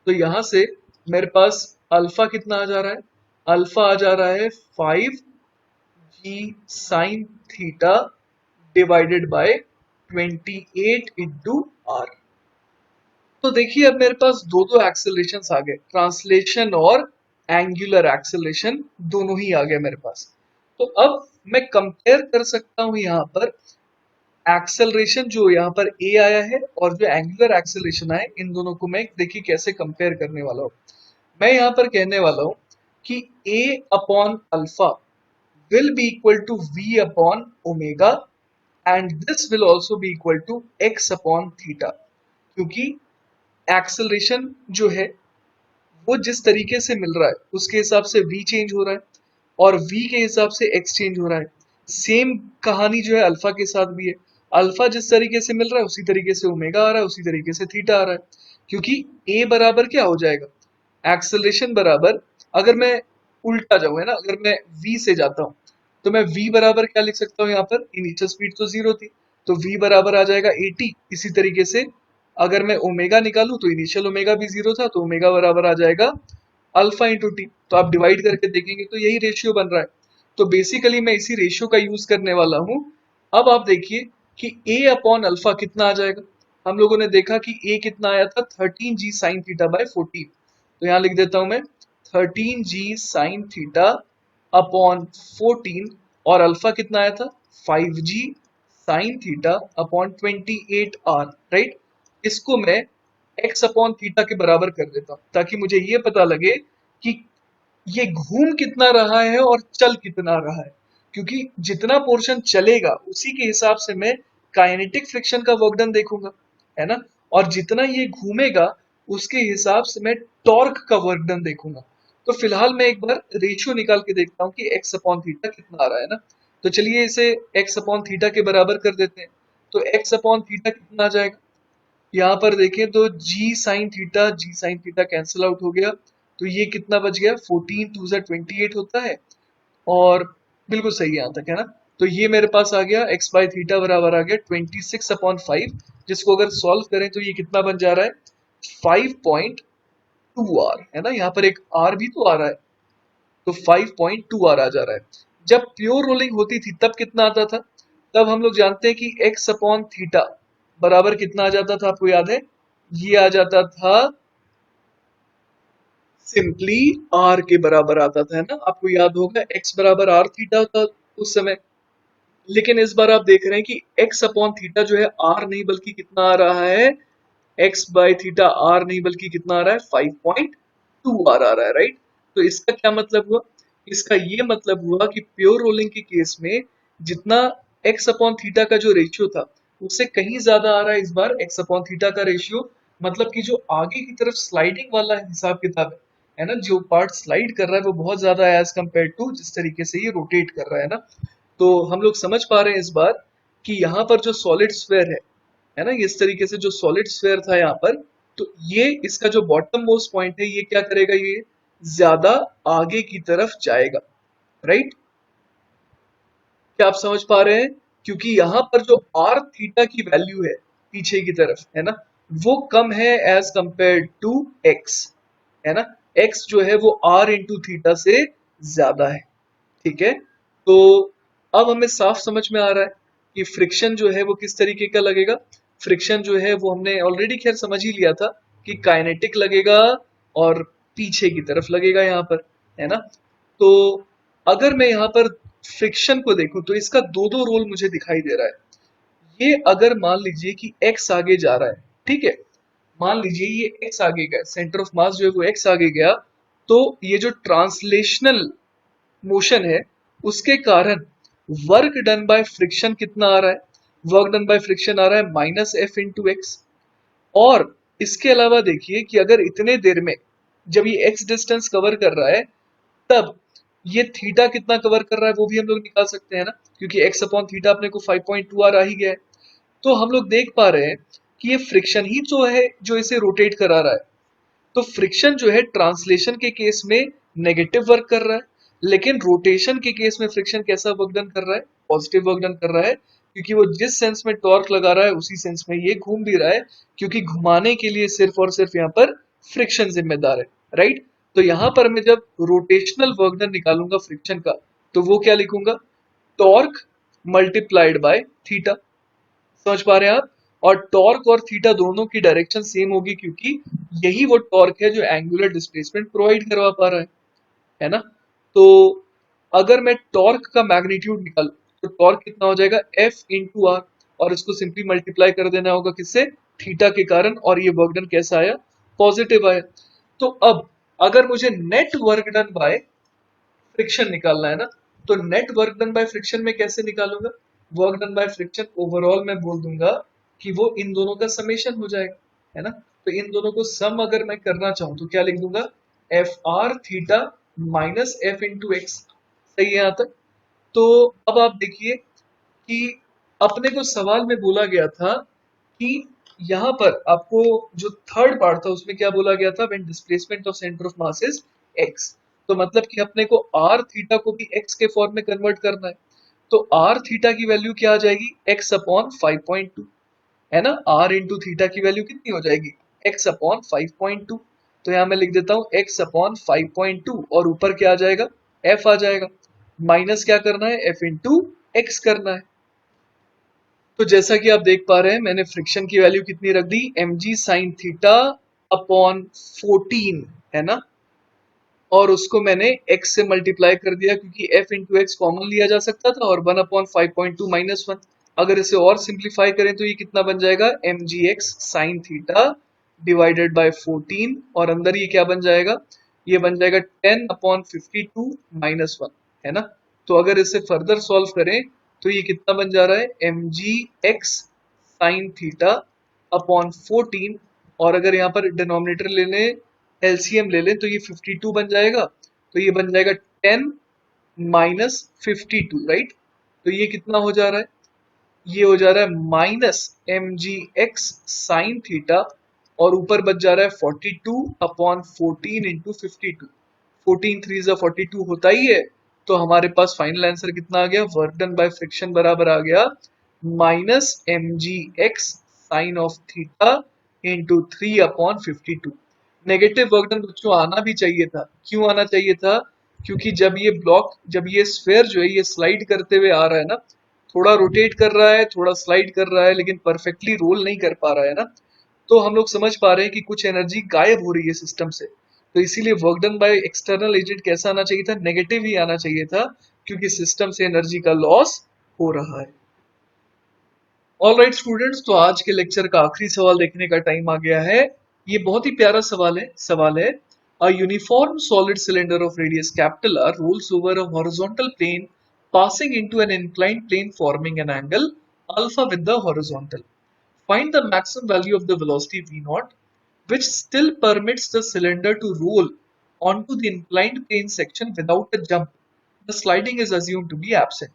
तो यहां से मेरे पास अल्फा कितना आ जा रहा है? अल्फा आ जा रहा है 5g sine theta divided by 28 into R. तो देखिए अब मेरे पास दो दो एक्सेलरेशंस आ गए, ट्रांसलेशन और एंगुलर एक्सेलरेशन दोनों ही आ गए मेरे पास। तो अब मैं कंपेयर कर सकता हूं यहाँ पर एक्सेलरेशन जो यहाँ पर ए आया है और जो एंगुलर एक्सेलरेशन आए, इन दोनों को मैं देखिए कैसे कंपेयर करने वाला हूँ। मैं यहाँ पर कहने वाला हूँ कि a upon alpha will be equal to v upon omega and this will also be equal to x upon theta, क्योंकि एक्सेलरेशन जो है वो जिस तरीके से मिल रहा है उसके हिसाब से v चेंज हो रहा है और v के हिसाब से x चेंज हो रहा है। सेम कहानी जो है अल्फा के साथ भी है, अल्फा जिस तरीके से मिल रहा है उसी तरीके से ओमेगा आ रहा है, उसी तरीके से थीटा आ रहा है। क्योंकि a बराबर क्या हो जाएगा? एक्सेलरेशन बराबर, अगर मैं उल्टा जाऊं, है ना, अगर मैं v से जाता हूं तो मैं v बराबर क्या लिख सकता हूँ? यहाँ पर इनिशियल स्पीड तो जीरो थी, तो v बराबर आ जाएगा 80। इसी तरीके से अगर मैं ओमेगा निकालूं तो इनिशियल ओमेगा भी जीरो था, तो ओमेगा बराबर आ जाएगा अल्फा इंटू टी। तो आप डिवाइड करके देखेंगे तो यही रेशियो बन रहा है। तो बेसिकली मैं इसी रेशियो का यूज करने वाला हूँ। अब आप देखिए कि a अपॉन अल्फा कितना आ जाएगा। हम लोगों ने देखा कि a कितना आया था? 13g sine theta by 14। तो यहाँ लिख देता हूं मैं 13g साइन थीटा अपॉन 14, और अल्फा कितना आया था? 5g sine theta upon 28r, right. इसको मैं x अपॉन थीटा के बराबर कर देता हूँ ताकि मुझे ये पता लगे कि ये घूम कितना रहा है और चल कितना रहा है, क्योंकि जितना पोर्शन चलेगा उसी के हिसाब से मैं काइनेटिक फ्रिक्शन का वर्क डन देखूंगा, है ना, और जितना ये घूमेगा उसके हिसाब से मैं टॉर्क का वर्क डन देखूंगा। तो फिलहाल मैं एक बार रेशियो निकाल के देखता हूँ कि एक्स अपॉन थीटा कितना आ रहा है ना। तो चलिए इसे एक्स अपॉन थीटा के बराबर कर देते हैं। तो एक्स अपॉन थीटा कितना आ जाएगा? यहाँ पर देखें तो जी साइन थीटा कैंसिल आउट हो गया, तो ये कितना बच गया? 14 टू ज़ा 28 होता है, और बिल्कुल सही यहाँ तक, है ना। तो ये मेरे पास आ गया एक्स बाई थीटा बराबर आ गया 26 अपॉन 5, जिसको अगर सॉल्व करें तो ये कितना बन जा रहा है? 5.2 आर, है ना, यहाँ पर एक आर भी तो आ रहा है, तो 5.2 आर आ जा रहा है। जब प्योर रोलिंग होती थी तब कितना आता था? तब हम लोग जानते हैं कि एक्स अपॉन थीटा बराबर कितना आ जाता था, आपको याद है? ये आ जाता था सिंपली आर के बराबर आता था, है ना, आपको याद होगा एक्स बराबर आर थीटा था उस समय। लेकिन इस बार आप देख रहे हैं कि एक्स अपॉन थीटा जो है आर नहीं बल्कि कितना आ रहा है? एक्स बाय थीटा आर नहीं बल्कि कितना आ रहा है? 5.2 आर आ रहा है, राइट। तो इसका क्या मतलब हुआ? इसका ये मतलब हुआ कि प्योर रोलिंग के केस में जितना एक्स अपॉन थीटा का जो रेशियो था उससे कहीं ज्यादा आ रहा है इस बार एक्स अपॉन थीटा का रेशियो। मतलब कि जो आगे की तरफ स्लाइडिंग वाला हिसाब किताब है ना, जो पार्ट स्लाइड कर रहा है वो बहुत ज्यादा है एज कम्पेयर टू जिस तरीके से ये रोटेट कर रहा है ना। तो हम लोग समझ पा रहे हैं इस बार कि यहाँ पर जो सॉलिड स्फीयर है ना, इस तरीके से जो सॉलिड स्फीयर था यहाँ पर, तो ये इसका जो बॉटम मोस्ट पॉइंट है ये क्या करेगा? ये ज्यादा आगे की तरफ जाएगा, राइट। क्या आप समझ पा रहे हैं? क्योंकि यहाँ पर जो आर थीटा की वैल्यू है पीछे की तरफ, है ना, वो कम है एज कंपेयर टू एक्स, है ना। एक्स जो है वो आर इंटू थीटा से ज्यादा है, ठीक है। तो अब हमें साफ समझ में आ रहा है कि फ्रिक्शन जो है वो किस तरीके का लगेगा। फ्रिक्शन जो है वो हमने ऑलरेडी खैर समझ ही लिया था कि काइनेटिक लगेगा और पीछे की तरफ लगेगा यहाँ पर, है ना। तो अगर मैं यहाँ पर फ्रिक्शन को देखूं तो इसका दो दो रोल मुझे दिखाई दे रहा है। ये अगर मान लीजिए कि x आगे जा रहा है, ठीक है, मान लीजिए ये x आगे गया, सेंटर ऑफ मास जो है वो x आगे गया, तो ये जो ट्रांसलेशनल मोशन है उसके कारण वर्क डन बाय फ्रिक्शन कितना आ रहा है, वर्क डन बाय फ्रिक्शन आ रहा है -F × x। और इसके अलावा देखिए कि अगर इतने देर में जब ये x डिस्टेंस कवर कर रहा है तब ये थीटा कितना कवर कर रहा है वो भी हम लोग निकाल सकते हैं ना, क्योंकि x अपॉन थीटा अपने को 5.2 आ ही गया है। तो हम लोग देख पा रहे हैं कि ये फ्रिक्शन ही जो है जो इसे रोटेट करा रहा है। तो फ्रिक्शन जो है ट्रांसलेशन के केस में नेगेटिव वर्क कर रहा है, लेकिन रोटेशन के केस में फ्रिक्शन कैसा वर्क डन कर रहा है, पॉजिटिव वर्क डन कर रहा है, क्योंकि वो जिस सेंस में टॉर्क लगा रहा है उसी सेंस में ये घूम भी रहा है, क्योंकि घुमाने के लिए सिर्फ और सिर्फ यहाँ पर फ्रिक्शन जिम्मेदार है, राइट। तो यहाँ पर मैं जब रोटेशनल वर्क डन निकालूंगा फ्रिक्शन का तो वो क्या लिखूंगा, टॉर्क मल्टीप्लाइड बाय थीटा। समझ पा रहे हैं आप। और टॉर्क और थीटा दोनों की डायरेक्शन सेम होगी, क्योंकि यही वो टॉर्क है जो एंगुलर डिस्प्लेसमेंट प्रोवाइड करवा पा रहा है ना। तो अगर मैं टॉर्क का मैग्नीट्यूड निकालूं तो टॉर्क कितना हो जाएगा, F × r, और इसको सिंपली मल्टीप्लाई कर देना होगा किससे, थीटा के कारण, और ये वर्क डन कैसा आया, पॉजिटिव आया। तो अब अगर मुझे net work done by friction निकालना है ना, तो net work done by friction में कैसे निकालूंगा, work done by friction overall मैं बोल दूंगा कि वो इन दोनों का समेशन हो जाएगा, है ना। तो इन दोनों को सम अगर मैं करना चाहूं तो क्या लिख दूंगा, FR थीटा -F × x। सही है यहाँ तक। तो अब आप देखिए कि अपने को सवाल में बोला गया था कि यहाँ पर आपको जो थर्ड पार्ट था उसमें क्या बोला गया था, when displacement of centre of mass is x। तो मतलब कि अपने को r थीटा को भी x के फॉर्म में कन्वर्ट करना है। तो r थीटा की वैल्यू क्या आ जाएगी, x अपॉन 5.2, है ना। r इंटू थीटा की वैल्यू कितनी हो जाएगी, x अपॉन 5.2। तो यहाँ मैं लिख देता हूँ x अपॉन 5.2, और ऊपर क्या आ जाएगा, f आ जाएगा, माइनस क्या करना है, f इंटू x करना है। तो जैसा कि आप देख पा रहे हैं मैंने फ्रिक्शन की वैल्यू कितनी रख दी, mg साइन थीटा अपॉन 14, है ना। और उसको मैंने x से मल्टीप्लाई कर दिया, क्योंकि f इंटू एक्स कॉमन लिया जा सकता था, और 1/5.2 -1। अगर इसे और सिंप्लीफाई करें तो ये कितना बन जाएगा, mgx sign theta divided bye 14, और अंदर ये क्या बन जाएगा, ये बन जाएगा 10/52 -1, है ना। तो अगर इसे फर्दर सॉल्व करें तो ये कितना बन जा रहा है, mgx साइन थीटा अपॉन 14, और अगर यहाँ पर डिनोमिनेटर ले लें, एलसीएम ले लें, तो ये 52 बन जाएगा। तो ये बन जाएगा 10 -52, राइट। तो ये कितना हो जा रहा है, ये हो जा रहा है -mgx साइन थीटा, और ऊपर बच जा रहा है 42/14 इंटू 52। 14 3 42 होता ही है। तो हमारे पास फाइनल आंसर कितना आ गया, वर्क डन बाय फ्रिक्शन बराबर आ गया -mgx sine of theta into 3/52। Negative work done बच्चों आना भी चाहिए था। क्यों आना चाहिए था, क्योंकि जब ये स्फेयर जो है ये स्लाइड करते हुए आ रहा है ना, थोड़ा रोटेट कर रहा है, थोड़ा स्लाइड कर रहा है, लेकिन परफेक्टली रोल नहीं कर पा रहा है ना। तो हम लोग समझ पा रहे हैं कि कुछ एनर्जी गायब हो रही है सिस्टम से। तो इसीलिए work done by external agent कैसा आना चाहिए था, नेगेटिव ही आना चाहिए था, क्योंकि सिस्टम से एनर्जी का लॉस हो रहा है। ऑल राइट स्टूडेंट्स, तो आज के लेक्चर का आखिरी सवाल देखने का टाइम आ गया है। ये बहुत ही प्यारा सवाल है। A uniform solid cylinder of radius capital R rolls over a horizontal plane passing into an inclined plane forming an angle alpha with the horizontal. Find the maximum value of the velocity v naught, which still permits the cylinder to roll onto the inclined plane section without a jump. The sliding is assumed to be absent.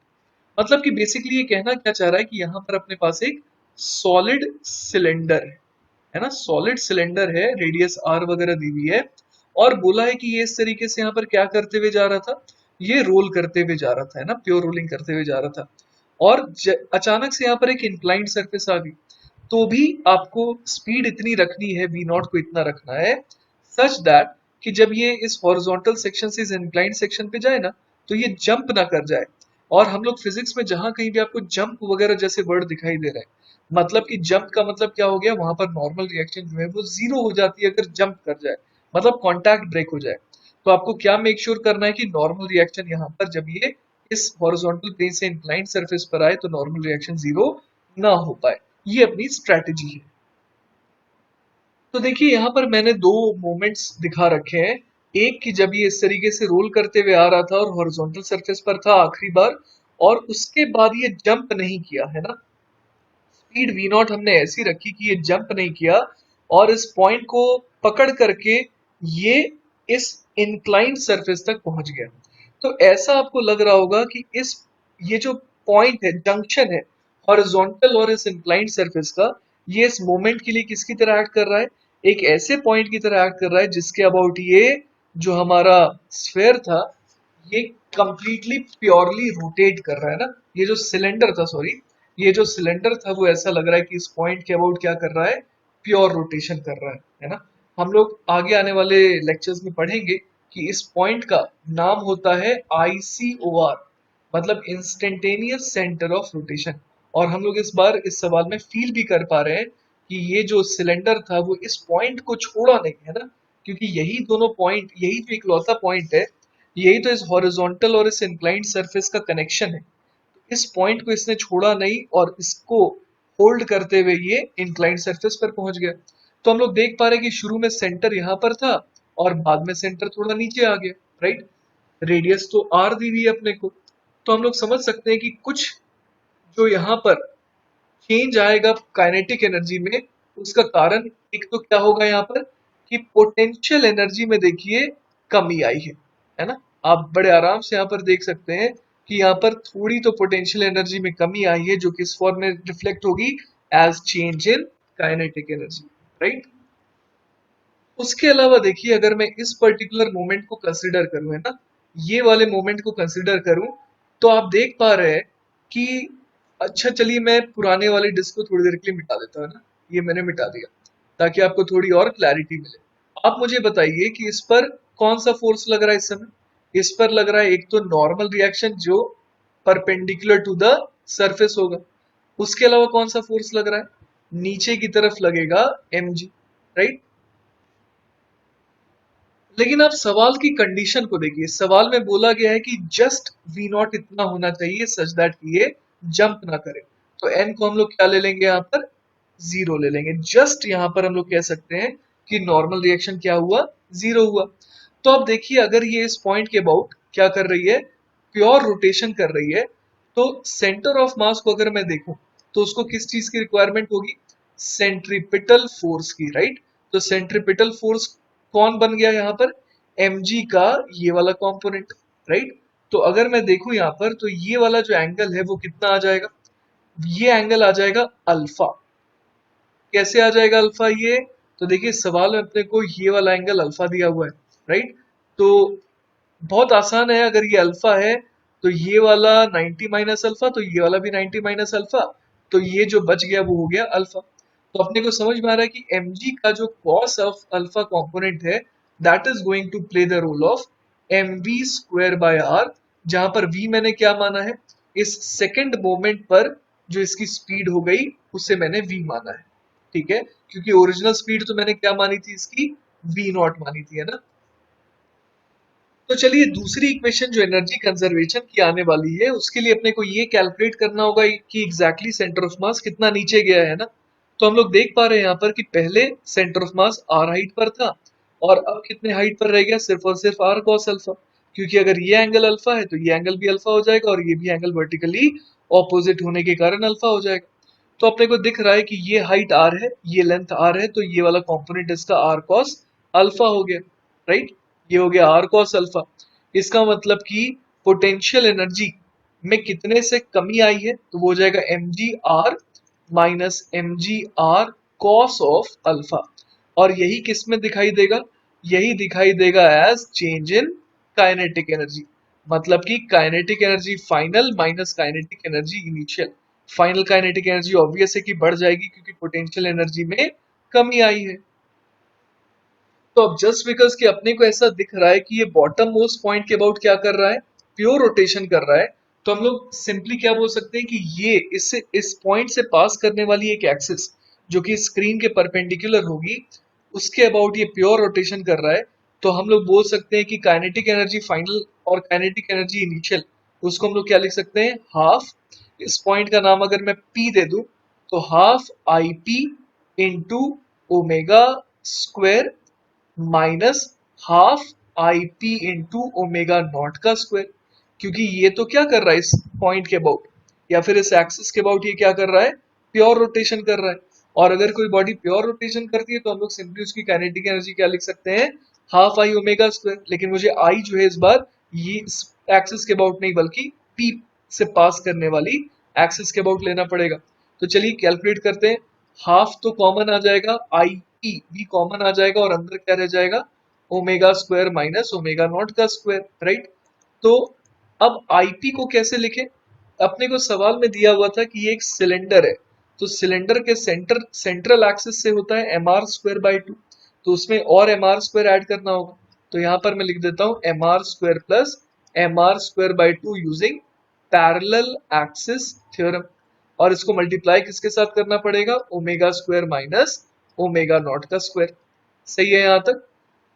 मतलब कि basically ये कहना क्या चाह रहा है कि यहाँ पर अपने पास एक सॉलिड सिलेंडर है ना, सॉलिड सिलेंडर है, रेडियस आर वगैरह दी हुई है, और बोला है कि ये इस तरीके से यहाँ पर क्या करते हुए जा रहा था, ये रोल करते हुए जा रहा था, है ना, प्योर रोलिंग करते हुए जा रहा था। और अचानक से यहाँ पर एक इंक्लाइंड सरफेस आ गई, तो भी आपको स्पीड इतनी रखनी है, वी नॉट को इतना रखना है, सच दैट कि जब ये इस हॉरिजॉन्टल सेक्शन से इस इंक्लाइंड सेक्शन पे जाए ना, तो ये जंप ना कर जाए। और हम लोग फिजिक्स में जहां कहीं भी आपको जंप वगैरह जैसे वर्ड दिखाई दे रहे हैं, मतलब कि जंप का मतलब क्या हो गया, वहां पर नॉर्मल रिएक्शन जो है वो जीरो हो जाती है अगर जंप कर जाए, मतलब कांटेक्ट ब्रेक हो जाए। तो आपको क्या मेक श्योर करना है कि नॉर्मल रिएक्शन यहाँ पर जब ये इस हॉरिजॉन्टल प्लेन से इंक्लाइंड सरफेस पर आए तो नॉर्मल रिएक्शन जीरो ना हो पाए। ये अपनी स्ट्रेटेजी है। तो देखिए यहाँ पर मैंने दो मोमेंट्स दिखा रखे हैं। एक कि जब ये इस तरीके से रोल करते हुए आ रहा था और हॉरिजॉन्टल सरफेस पर था आखिरी बार, और उसके बाद ये जंप नहीं किया है ना, स्पीड वी नॉट हमने ऐसी रखी कि ये जंप नहीं किया और इस पॉइंट को पकड़ करके ये इस इंक्लाइंड सरफेस तक पहुंच गया। तो ऐसा आपको लग रहा होगा कि इस ये जो पॉइंट है, जंक्शन है हॉरिजॉन्टल और इस इंक्लाइंड सरफेस का, ये इस मोमेंट के लिए किसकी तरह एक्ट कर रहा है, एक ऐसे पॉइंट की तरह एक्ट कर रहा है जिसके अबाउट ये जो हमारा स्फेयर था ये कंप्लीटली प्योरली रोटेट कर रहा है ना। ये जो सिलेंडर था, सॉरी, ये जो सिलेंडर था वो ऐसा लग रहा है कि इस पॉइंट के अबाउट क्या कर रहा है, प्योर रोटेशन कर रहा है ना। हम लोग आगे आने वाले लेक्चर्स में पढ़ेंगे कि इस पॉइंट का नाम होता है ICOR, मतलब इंस्टेंटेनियस सेंटर ऑफ रोटेशन। और हम लोग इस बार इस सवाल में फील भी कर पा रहे हैं कि ये जो सिलेंडर था वो इस पॉइंट को छोड़ा नहीं है ना, क्योंकि यही दोनों पॉइंट, यही जो इकलौता पॉइंट है, यही तो इस हॉरिजॉन्टल और इस इंक्लाइंड सरफेस का कनेक्शन है। इस पॉइंट को इसने छोड़ा नहीं और इसको होल्ड करते हुए ये इंक्लाइंड सरफेस पर पहुंच गया। तो हम लोग देख पा रहे हैं कि शुरू में सेंटर यहाँ पर था और बाद में सेंटर थोड़ा नीचे आ गया, राइट। रेडियस तो आर दी हुई है अपने को, तो हम लोग समझ सकते हैं कि कुछ जो यहाँ पर चेंज आएगा काइनेटिक एनर्जी में, उसका कारण एक तो क्या होगा यहाँ पर कि पोटेंशियल एनर्जी में देखिए कमी आई है ना। आप बड़े आराम से यहाँ पर देख सकते हैं कि यहाँ पर थोड़ी तो पोटेंशियल एनर्जी में कमी आई है जो कि इस फॉर्म में रिफ्लेक्ट होगी as change in kinetic energy, right. उसके अलावा देखिए अगर मैं इस पर्टिकुलर मोमेंट को कंसिडर करूं, है ना, ये वाले मोमेंट को कंसिडर करूं, तो आप देख पा रहे हैं कि, अच्छा चलिए मैं पुराने वाले डिस्क को थोड़ी देर के लिए मिटा देता हूं ना, ये मैंने मिटा दिया ताकि आपको थोड़ी और क्लैरिटी मिले। आप मुझे बताइए कि इस पर कौन सा फोर्स लग रहा है इस समय। इस पर लग रहा है एक तो नॉर्मल रिएक्शन जो परपेंडिकुलर टू द सरफेस होगा, उसके अलावा कौन सा फोर्स लग रहा है, नीचे की तरफ लगेगा mg, राइट। लेकिन आप सवाल की कंडीशन को देखिए, सवाल में बोला गया है कि जस्ट वी नॉट इतना होना चाहिए सच दैट कि ये जंप ना करे। तो एन को हम लोग क्या ले लेंगे, यहाँ पर जीरो ले लेंगे। जस्ट यहाँ पर हम लोग कह सकते हैं कि नॉर्मल रिएक्शन क्या हुआ, जीरो हुआ। तो अब देखिए अगर ये इस पॉइंट के अबाउट क्या कर रही है, प्योर रोटेशन कर रही है, तो सेंटर ऑफ मास को अगर मैं देखूं तो उसको किस चीज की रिक्वायरमेंट होगी, सेंट्रीपिटल फोर्स की, राइट। तो सेंट्रीपिटल फोर्स कौन बन गया यहाँ पर, mg का ये वाला कंपोनेंट, राइट। तो अगर मैं देखूं यहाँ पर तो ये वाला जो एंगल है वो कितना आ जाएगा, ये एंगल आ जाएगा अल्फा। कैसे आ जाएगा अल्फा ये, तो देखिए सवाल में अपने को ये वाला एंगल अल्फा दिया हुआ है, राइट। तो बहुत आसान है, अगर ये अल्फा है तो ये वाला 90 माइनस अल्फा, तो ये वाला भी 90 माइनस अल्फा, तो ये जो बच गया वो हो गया अल्फा। तो अपने को समझ में आ रहा है कि mg का जो कॉस ऑफ अल्फा कंपोनेंट है that is going to play the role of mv square by R, जहां पर v मैंने क्या माना है, इस सेकंड मोमेंट पर जो इसकी स्पीड हो गई उसे मैंने v माना है, ठीक है, क्योंकि ओरिजिनल स्पीड तो मैंने क्या मानी थी इसकी, v नॉट मानी थी, है ना। तो चलिए दूसरी इक्वेशन जो एनर्जी कंजर्वेशन की आने वाली है उसके लिए अपने को ये कैलकुलेट करना होगा कि एग्जैक्टली सेंटर ऑफ मास कितना नीचे गया है ना। तो हम लोग देख पा रहे हैं यहाँ पर कि पहले center of mass R height पर था और अब कितने हाइट पर रह गया, सिर्फ और सिर्फ आर कॉस अल्फा, क्योंकि अगर ये एंगल अल्फा है तो ये एंगल भी अल्फा हो जाएगा और ये भी एंगल वर्टिकली ऑपोजिट होने के कारण अल्फा हो जाएगा। तो अपने को दिख रहा है कि ये हाइट आर है, ये लेंथ आर है, तो ये वाला कॉम्पोनेंट इसका आर कॉस अल्फा हो गया, राइट। ये हो गया आर कॉस अल्फा। इसका मतलब कि पोटेंशियल एनर्जी में कितने से कमी आई है, तो वो हो जाएगा mgr minus mgr cos of alpha. और यही किस में दिखाई देगा, यही दिखाई देगा as change in kinetic energy, मतलब कि kinetic energy final minus kinetic energy initial. Final kinetic energy obvious है कि बढ़ जाएगी क्योंकि पोटेंशियल एनर्जी में कमी आई है। तो अब जस्ट बिकॉज कि अपने को ऐसा दिख रहा है कि ये बॉटम मोस्ट पॉइंट के अबाउट क्या कर रहा है, प्योर रोटेशन कर रहा है, तो हम लोग सिंपली क्या बोल सकते हैं कि ये इससे इस पॉइंट से पास करने वाली एक एक्सिस जो कि स्क्रीन के परपेंडिकुलर होगी, उसके अबाउट ये प्योर रोटेशन कर रहा है। तो हम लोग बोल सकते हैं कि काइनेटिक एनर्जी फाइनल और काइनेटिक एनर्जी इनिशियल, उसको हम लोग क्या लिख सकते हैं, हाफ, इस पॉइंट का नाम अगर मैं P दे दूं तो half I P into omega square minus half I P into omega naught का स्क्वायर। क्योंकि ये तो क्या कर रहा है इस पॉइंट के अबाउट या फिर इस एक्सिस के अबाउट, ये क्या कर रहा है, प्योर रोटेशन कर रहा है। और अगर कोई बॉडी प्योर रोटेशन करती है तो हम लोग सिंपली उसकी काइनेटिक एनर्जी क्या लिख सकते हैं, हाफ आई ओमेगा स्क्वायर। लेकिन मुझे आई जो है इस बार ये एक्सिस के अबाउट नहीं बल्कि पी से पास करने वाली एक्सिस के अबाउट लेना पड़ेगा। तो चलिए कैलकुलेट करते हैं। हाफ तो कॉमन आ जाएगा, आई पी भी कॉमन आ जाएगा और अंदर क्या रह जाएगा, omega square minus omega naught का स्क्वायर, राइट। तो अब आईपी को कैसे लिखें, अपने को सवाल में दिया हुआ था कि ये एक सिलेंडर है, तो सिलेंडर के सेंट्रल एक्सिस से होता है M R square by two, तो उसमें और एम आर स्क्वायर ऐड करना होगा। तो यहाँ पर मैं लिख देता हूँ M R square plus M R square by two using parallel axis theorem. और इसको मल्टीप्लाई किसके साथ करना पड़ेगा, omega square minus omega naught का स्क्वायर। सही है यहाँ तक।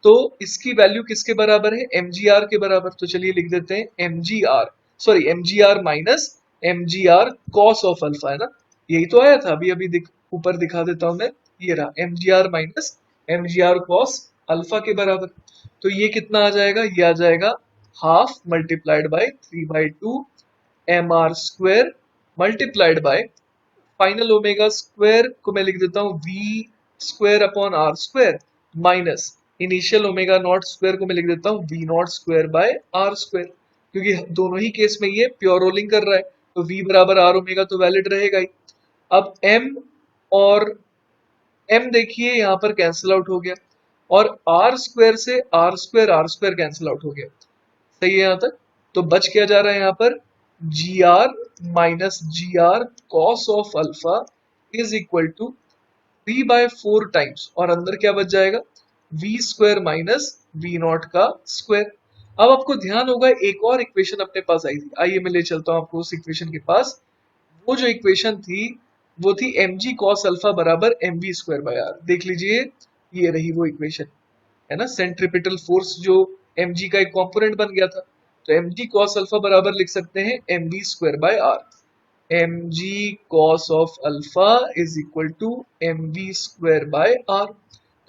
तो इसकी वैल्यू किसके बराबर है, mgr के बराबर। तो चलिए लिख देते हैं mgr, sorry mgr minus mgr cos of alpha, है ना, यही तो आया था अभी अभी ऊपर दिखा देता हूं मैं, ये रहा mgr minus mgr cos alpha के बराबर। तो ये कितना आ जाएगा, ये आ जाएगा half multiplied by 3/2 mr square multiplied by final omega square को मैं लिख देता हूँ v square upon R square minus initial omega naught square को मैं लिख देता हूँ v naught square by R square. क्योंकि दोनों ही केस में ये प्योर रोलिंग कर रहा है तो v बराबर आर ओमेगा तो वैलिड रहेगा ही। अब m और m देखिए यहाँ पर कैंसिल आउट हो गया और आर स्क्वायर से आर स्क्वायर कैंसिल आउट हो गया। सही है यहाँ तक। तो बच क्या जा रहा है यहाँ पर, g R minus g R cos of alpha is equal to 3/4 times और अंदर क्या बच जाएगा, V square minus V naught का स्क्वायर। अब आपको ध्यान होगा एक और इक्वेशन अपने पास आई थी, आइए मैं ले चलता हूँ आपको उस इक्वेशन के पास। वो जो इक्वेशन थी वो थी एम जी कॉस अल्फा बराबर M V square by R. देख लीजिए ये रही वो इक्वेशन, है ना, सेंट्रिपिटल फोर्स जो mg का एक कंपोनेंट बन गया था। तो mg cos अल्फा बराबर लिख सकते हैं mv square by R. mg cos of alpha is equal to mv square by R.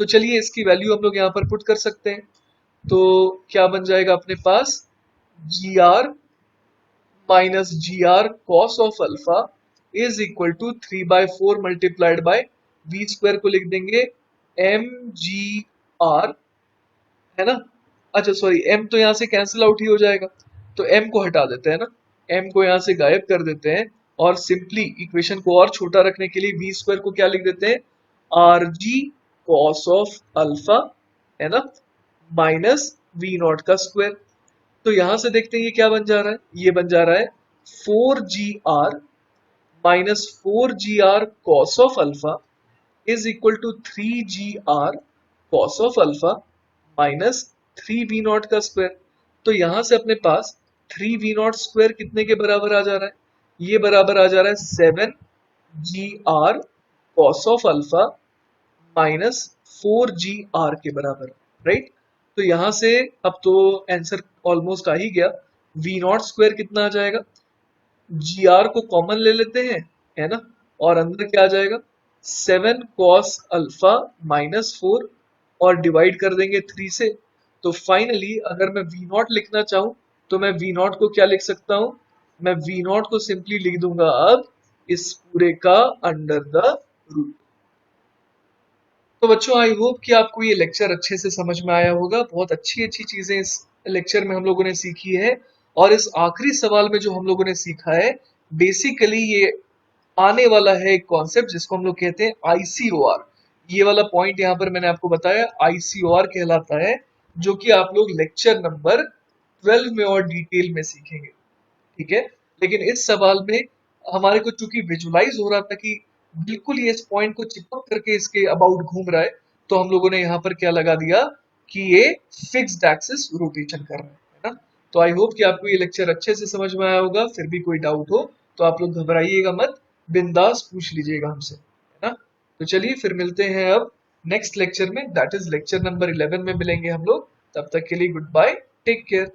तो चलिए इसकी वैल्यू हम लोग यहाँ पर पुट कर सकते हैं। तो क्या बन जाएगा अपने पास, g R minus g R cos of alpha is equal to 3/4 multiplied by V square को लिख देंगे एम जी आर, है ना। अच्छा सॉरी, m तो यहाँ से कैंसिल आउट ही हो जाएगा तो m को हटा देते हैं ना, m को यहाँ से गायब कर देते हैं और सिंपली इक्वेशन को और छोटा रखने के लिए v स्क्वायर को क्या लिख देते हैं, R G cos of alpha, है ना, माइनस वी नॉट का स्क्वायर। तो यहां से देखते हैं ये क्या बन जा रहा है, ये बन जा रहा है 4gr minus 4gr cos of alpha is equal to 3gr cos of alpha minus 3v0 का स्क्वायर। तो यहां से अपने पास 3v0 स्क्वायर कितने के बराबर आ जा रहा है, ये बराबर आ जा रहा है 7gr cos of alpha minus 4gr के बराबर, राइट। तो यहां से अब तो आंसर ऑलमोस्ट आ ही गया। v0 स्क्वायर कितना आ जाएगा, gr को कॉमन ले लेते हैं, है ना, और अंदर क्या आ जाएगा 7 cos अल्फा माइनस 4 और डिवाइड कर देंगे 3 से। तो फाइनली अगर मैं v नॉट लिखना चाहूं तो मैं v नॉट को क्या लिख सकता हूं, मैं v नॉट को सिंपली लिख दूंगा अब इस पूरे का अंडर द रूट। तो बच्चों आई होप कि आपको ये लेक्चर अच्छे से समझ में आया होगा। बहुत अच्छी अच्छी चीजें इस लेक्चर में हम लोगों ने सीखी है और इस आखिरी सवाल में जो हम लोगों ने सीखा है बेसिकली ये आने वाला है एक कॉन्सेप्ट जिसको हम लोग कहते हैं आईसीओआर। ये वाला पॉइंट यहाँ पर मैंने आपको बताया आईसीओआर कहलाता है, जो कि आप लोग लेक्चर नंबर 12 में और डिटेल में सीखेंगे, ठीक है। लेकिन इस सवाल में हमारे को चूंकि विजुलाइज हो रहा था कि बिल्कुल ये इस पॉइंट को चिपक करके इसके अबाउट घूम रहा है, तो हम लोगों ने यहाँ पर क्या लगा दिया कि ये फिक्स्ड एक्सिस रोटेशन कर रहा है ना। तो आई होप कि आपको ये लेक्चर अच्छे से समझ में आया होगा। फिर भी कोई डाउट हो तो आप लोग घबराइएगा मत, बिंदास पूछ लीजिएगा हमसे, है ना। तो चलिए फिर मिलते हैं अब नेक्स्ट लेक्चर में, दैट इज लेक्चर नंबर 11 में मिलेंगे हम लोग। तब तक के लिए गुड बाय, टेक केयर।